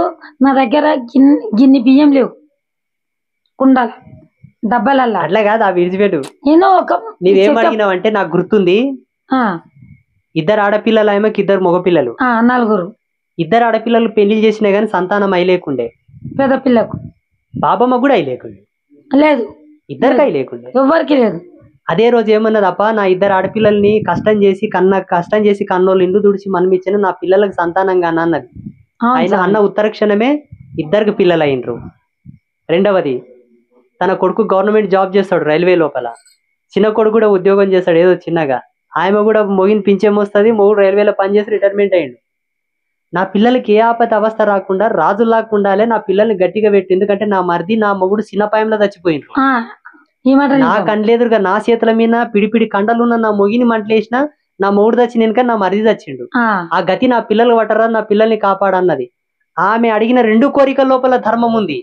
నా దగ్గర గిన్ని బియ్యం లేవు, కుండాల డబ్బాలల్లా. అట్లా కాదు, ఆ విడిచిపెట్టు. నేను నీవేం అడిగినావు అంటే నాకు గుర్తుంది, 2 ఆడపిల్లలు ఆమెకి 2 మగపిల్లలు, 4. 2 ఆడపిల్లలు పెళ్లి చేసినా గానీ సంతానం అయ్యలేకుండే. పెద్ద పిల్లకు బాబమ్మ కూడా అయ్యలేకుండే, లేదు, 2కి అయ్యలేకుండే, ఎవరికి లేదు. అదే రోజు ఏమన్నదప్ప, నా 2 ఆడపిల్లల్ని కష్టం చేసి కన్నోళ్ళు ఇండ్లు తుడిచి మనమిచ్చిన నా పిల్లలకు సంతానం గాని అన్నది. ఆయన అన్న ఉత్తర క్షణమే 2కి పిల్లలు అయినరు. రెండవది, తన కొడుకు గవర్నమెంట్ జాబ్ చేస్తాడు రైల్వే లోపల, చిన్న కొడుకు కూడా ఉద్యోగం చేస్తాడు ఏదో చిన్నగా, ఆమె కూడా మొగిన పింఛం వస్తుంది, మొగుడు రైల్వేలో పనిచేసి రిటైర్మెంట్ అయ్యిండు. నా పిల్లలకి ఏ ఆపత అవస్థ రాకుండా రాజులాగా ఉండాలి, నా పిల్లల్ని గట్టిగా పెట్టి, ఎందుకంటే నా మరిది నా మొగుడు చిన్నపాయంలో చచ్చిపోయిండ్రు. నా కండ్లేదురుగా నా చేతుల మీద పిడిపిడి కండలున్న నా మొగిని మంటలేసిన నా మొగుడు చచ్చినాక నా మరిది చచ్చిండు. ఆ గతి నా పిల్లలు పట్టరా, నా పిల్లల్ని కాపాడన్నది. ఆమె అడిగిన 2 కోరికల లోపల ధర్మం ఉంది.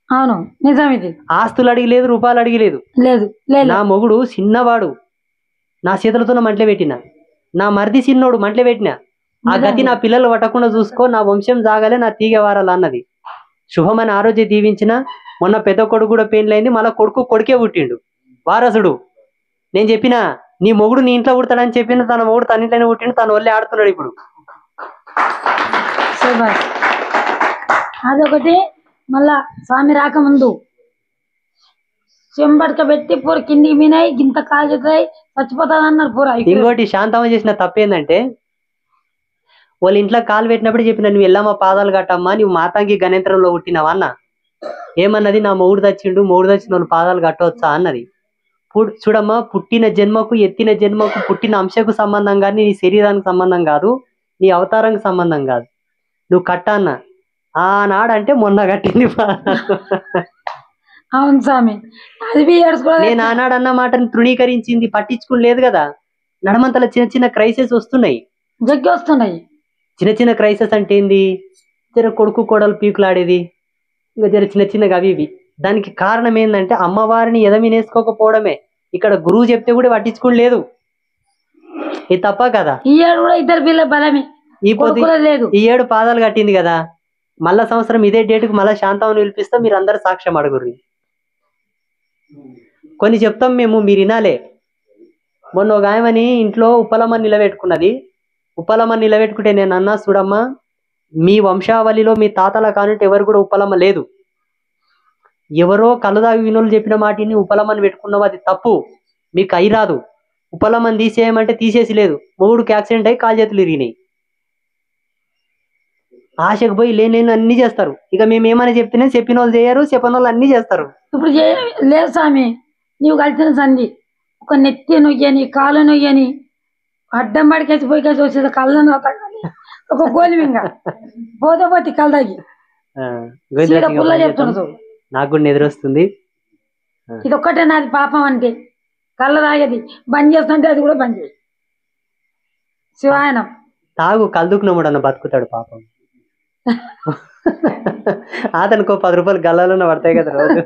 అవును, నిజం ఇది. ఆస్తులు అడిగలేదు, రూపాయలు అడిగలేదు. లేదు, నా మొగుడు చిన్నవాడు, నా చేతులతో మంటలు పెట్టిన, నా మరిది చిన్నోడు మంటలు పెట్టిన, ఆ గతి నా పిల్లలు పట్టకుండా చూసుకో, నా వంశం జాగాలే, నా తీగ వారాలు అన్నది. శుభమని ఆ రోజే దీవించిన. మొన్న పెద్ద కొడుకు కూడా పెళ్ళైంది, మళ్ళీ కొడుకే పుట్టిండు వారసుడు. నేను చెప్పిన నీ మొగుడు నీ ఇంట్లో పుడతాడని చెప్పిన, తన మొగుడు తన ఇంట్లోనే పుట్టిండు, తన వల్లే ఆడుతున్నాడు ఇప్పుడు. అదొకటి. మళ్ళా స్వామి రాకముందు చెంబడక పెట్టి పూర కిందికి మీనాయి, గింత కాలు చేతాయి, చచ్చిపోతుంది అన్నారు పూర. ఇంకోటి శాంతమ్మ చేసిన తప్పేందంటే, వాళ్ళ ఇంట్లో కాలు పెట్టినప్పుడు చెప్పిన, నువ్వు ఎల్లమ్మ పాదాలు కట్టమ్మా, నువ్వు మాతాంగి గణేంత్రంలో పుట్టినావా అన్న. ఏమన్నది, నా మొగుడు చచ్చిండు, మొగుడు చచ్చిన వాళ్ళు పాదాలు కట్టవచ్చా అన్నది. చూడమ్మా, పుట్టిన జన్మకు ఎత్తిన జన్మకు పుట్టిన అంశకు సంబంధం కానీ నీ శరీరానికి సంబంధం కాదు, నీ అవతారానికి సంబంధం కాదు. నువ్వు కట్టన్న ఆనాడంటే మొన్న కట్టింది. అవును స్వామి, నేను ఆనాడు అన్న మాటను తృణీకరించింది, పట్టించుకోలేదు కదా. నడమంతల చిన్న చిన్న క్రైసిస్ వస్తున్నాయి, జగ్గి వస్తున్నాయి. చిన్న చిన్న క్రైసిస్ అంటే ఏంది, జర కొడుకు కోడలు పీకులాడేది, ఇంకా జర చిన్న చిన్నగా అవి ఇవి. దానికి కారణం ఏంటంటే అమ్మవారిని ఎదమినేసుకోకపోవడమే. ఇక్కడ గురువు చెప్తే కూడా పట్టించుకోలేదు. ఇది తప్ప కదా. ఈ ఏడు కూడా 2 పిల్లల బలమే, ఈ ఏడు పాదాలు కట్టింది కదా, మళ్ళా సంవత్సరం ఇదే డేటుకు మళ్ళా శాంతమ్మని పిలిపిస్తాం, మీరు అందరు సాక్ష్యం అడుగుర్రి. కొన్ని చెప్తాం మేము, మీరు వినాలే. మొన్న ఒక ఆయమని ఇంట్లో ఉప్పలమ్మని నిలబెట్టుకున్నది. ఉప్పలమ్మని నిలబెట్టుకుంటే నేను అన్నా, చూడమ్మా, మీ వంశావళిలో మీ తాతల కానుంటే ఎవరు కూడా ఉప్పలమ్మ లేదు. ఎవరో కలుదావి వినోళ్ళు చెప్పిన మాటిని ఉప్పలమ్మని పెట్టుకున్నావు, అది తప్పు, మీకు అయి రాదు. ఉప్పలమ్మని తీసేయమంటే తీసేసి లేదు, మొగుడుకి యాక్సిడెంట్ అయ్యి కాలు చేతులు ఇరిగినాయి. ఆశకు పోయి లేని అన్ని చేస్తారు. ఇక మేము ఏమని చెప్తేనే చెప్పిన వాళ్ళు చేయరు, చెప్పిన వాళ్ళు అన్ని చేస్తారు. ఇప్పుడు లేదు స్వామి, నీవు కలిసిన సంధి ఒక నెత్తి నొయ్యని, కాలు నొయ్యని, అడ్డం పడికేసి పోయి కేసి వచ్చేది కళ్ళను ఒక గోలిమింగ పోతే కళ్ళకి పుల్ల చెప్తున్నా. నాకు కూడా ఎదురొస్తుంది. ఇది ఒక్కటే నాది పాపం, అంటే కళ్ళ తాగేది బంద్ చేస్తుంటే అది కూడా బంద్ చేయి. శివాయనం తాగు, కల్దుకున్నముడు అన్న బతుకుతాడు పాపం. అతనికి 10 రూపాయలు గల్లాలన్న పడతాయి కదా రోజు.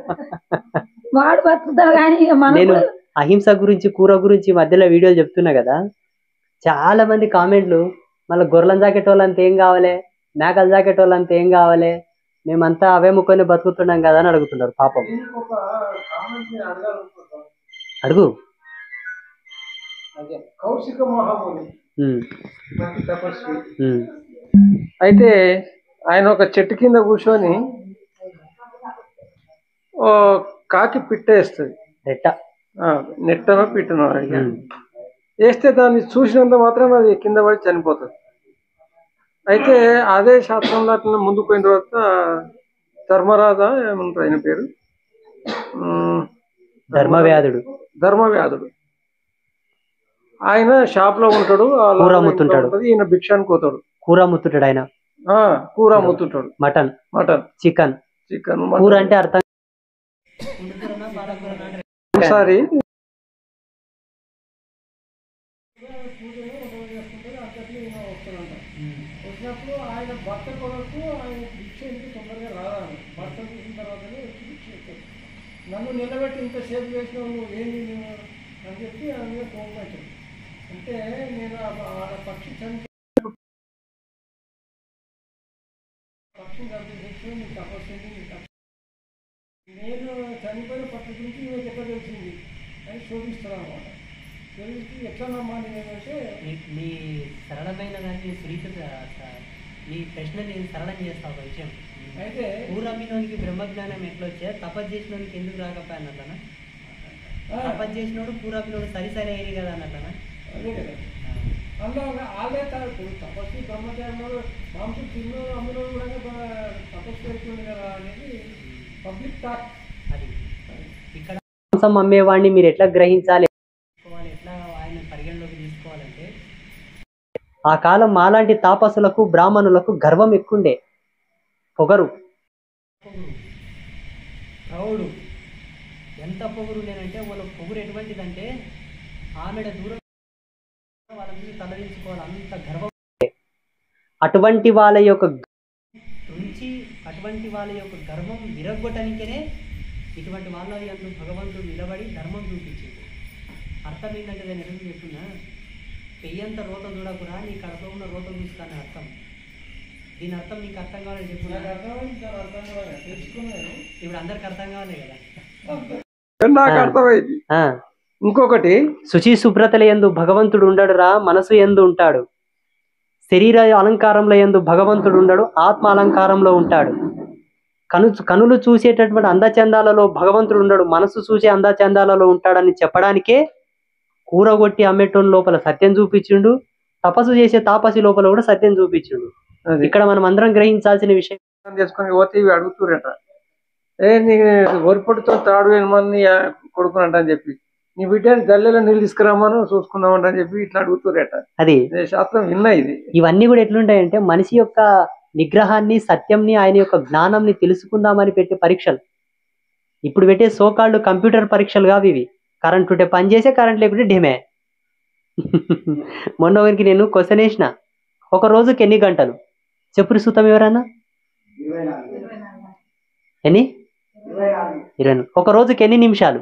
వాడు బతుకుతాడు. కానీ నేను అహింస గురించి, కూర గురించి మధ్యలో వీడియోలు చెప్తున్నా కదా, చాలా మంది కామెంట్లు, మళ్ళీ గొర్రెల జాకెట్ వాళ్ళంతా ఏం కావాలి, మేకల జాకెట్ వాళ్ళంతా ఏం కావాలి, మేమంతా అవే ముక్కొని బతుకుతున్నాం కదా అని అడుగుతున్నారు పాపం. దీనికి ఒక కామెంట్ నేను అడగాలనుకుంటున్నాను. అడుగు. అదే కౌశిక మహాముని ఉమ్, మంచి తపస్వి. ఉమ్, అయితే ఆయన ఒక చెట్టు కింద కూర్చొని ఓ కాకి పిట్ట వేస్తుంది. రెట్ట. నెట్టనో పిట్టనో అడిగా ఉమ్, వేస్తే దాన్ని చూసినంత మాత్రం అది కింద పడి చనిపోతుంది. అయితే అదే శాస్త్రంలో అట్లా ముందుకు పోయిన తర్వాత ధర్మరాజా ఏమంటారు ఆయన పేరు, ధర్మవ్యాధుడు. ధర్మవ్యాధుడు. ఆయన షాప్ లో ఉంటాడు, కూర అమ్ముతుంటాడు. ఈయన భిక్షానికి పోతాడు. కూర అమ్ముతుంటాడు ఆయన. కూర అమ్ముతుంటాడు. Mutton, chicken. కూర అంటే అర్థం. ఒకసారి వచ్చినప్పుడు ఆయన భర్త కొరకు ఆయన భిక్ష ఎందుకు తొందరగా రాదాను, భర్త చూసిన తర్వాతనే భిక్ష ఇస్తాడు. నన్ను నిలబెట్టి ఇంతసేపు చేసినావు నువ్వు ఏంది అని చెప్పి ఆయన మీద కోపం వచ్చాడు. అంటే నేను పక్షి పక్షిని చంపేసి నీ తపస్సు నేను చనిపోయిన పక్షి గురించి నీకు ఎట్లా తెలిసింది అని శోధిస్తాను అనమాట. శోధించి ఎట్లా నమ్మాలి ఏంటంటే నీ సరళమైన దాన్ని సునీత నీ ప్రశ్న నేను సరళం చేస్తా ఒక విషయం. అయితే ఊరమ్మినోనికి బ్రహ్మజ్ఞానం ఎట్లా వచ్చా, తపస్సు చేసినోనికి ఎందుకు రాకపోయా అన్నట్లనా? తపస్సు చేసినోడు పూరమ్మినోడు సరి సరి అయ్యి కదా అన్నట్లనా? అదే కదా. అందులో వాళ్ళే తపస్సు బ్రహ్మచారి మాంసం తిన్నో అమ్మినో కూడా తపస్సు పెడుతుంది కదా అనేది పబ్లిక్ టాక్. అది ఇక్కడ మాంసం అమ్మేవాడిని మీరు ఎట్లా గ్రహించాలి, ఎట్లా ఆయన పరిగణలోకి తీసుకోవాలంటే, ఆ కాలం మాలాంటి తాపసులకు బ్రాహ్మణులకు గర్వం ఎక్కువండే, పొగరు, ప్రౌఢు. ఎంత పొగురు నేనంటే వాళ్ళ పొగురు ఎటువంటిదంటే ఆమెడ దూరం వాళ్ళ మీద తలదించుకోవాలి, అంత గర్వం. అటువంటి వాళ్ళ యొక్క రుచి, అటువంటి వాళ్ళ యొక్క గర్వం విరగొట్టడానికే ఇటువంటి వాళ్ళ యందు భగవంతుడు నిలబడి ధర్మం చూపించింది. అర్థం ఏంటంటే నేను ఎందుకు చెప్తున్నా, పెయ్యంత రోత చూడకురా నీ కడపలో ఉన్న రోత చూస్తాను అర్థం. దీని అర్థం నీకు అర్థం కావాలని చెప్తున్నా. తెలుసుకున్నాను, ఇప్పుడు అందరికి అర్థం కావాలి కదా. నాకు అర్థమైంది. ఇంకొకటి, శుచి శుభ్రతల యందు భగవంతుడు ఉండడురా, మనసు యందు ఉంటాడు. శరీర అలంకారంలో యందు భగవంతుడు ఉండడు, ఆత్మ అలంకారంలో ఉంటాడు. కనులు చూసేటటువంటి అందచందాలలో భగవంతుడు ఉండడు, మనసు చూసే అందచందాలలో ఉంటాడని చెప్పడానికే కూరగొట్టి అమ్మేటోని లోపల సత్యం చూపించిండు, తపస్సు చేసే తాపసి లోపల కూడా సత్యం చూపించిండు. ఇక్కడ మనం అందరం గ్రహించాల్సిన విషయం. చేసుకుని పోతే ఇవి అడుగుతురట, నీ ఒరిపొడితో తాడు ఏమని కొడుకునంట అని చెప్పి, నీ బిడ్డని జల్లెలో నీళ్ళు తీసుకురామను చూసుకుందామంట అని చెప్పి ఇట్లా అడుగుతురట. అది శాస్త్రం విన్నా. ఇది ఇవన్నీ కూడా ఎట్లుంటాయంటే మనిషి యొక్క నిగ్రహాన్ని, సత్యంని, ఆయన యొక్క జ్ఞానంని తెలుసుకుందామని పెట్టే పరీక్షలు. ఇప్పుడు పెట్టే సోకాళ్ళు కంప్యూటర్ పరీక్షలు కావు ఇవి. కరెంట్ ఉంటే పని చేసే, కరెంట్ లేకుంటే డెమే. మొన్న ఒకరికి నేను క్వశ్చన్ వేసిన, ఒక రోజుకి ఎన్ని గంటలు చెప్పురు సూతం ఎవరన్నా? ఎన్ని? 24. ఒక రోజుకి ఎన్ని నిమిషాలు?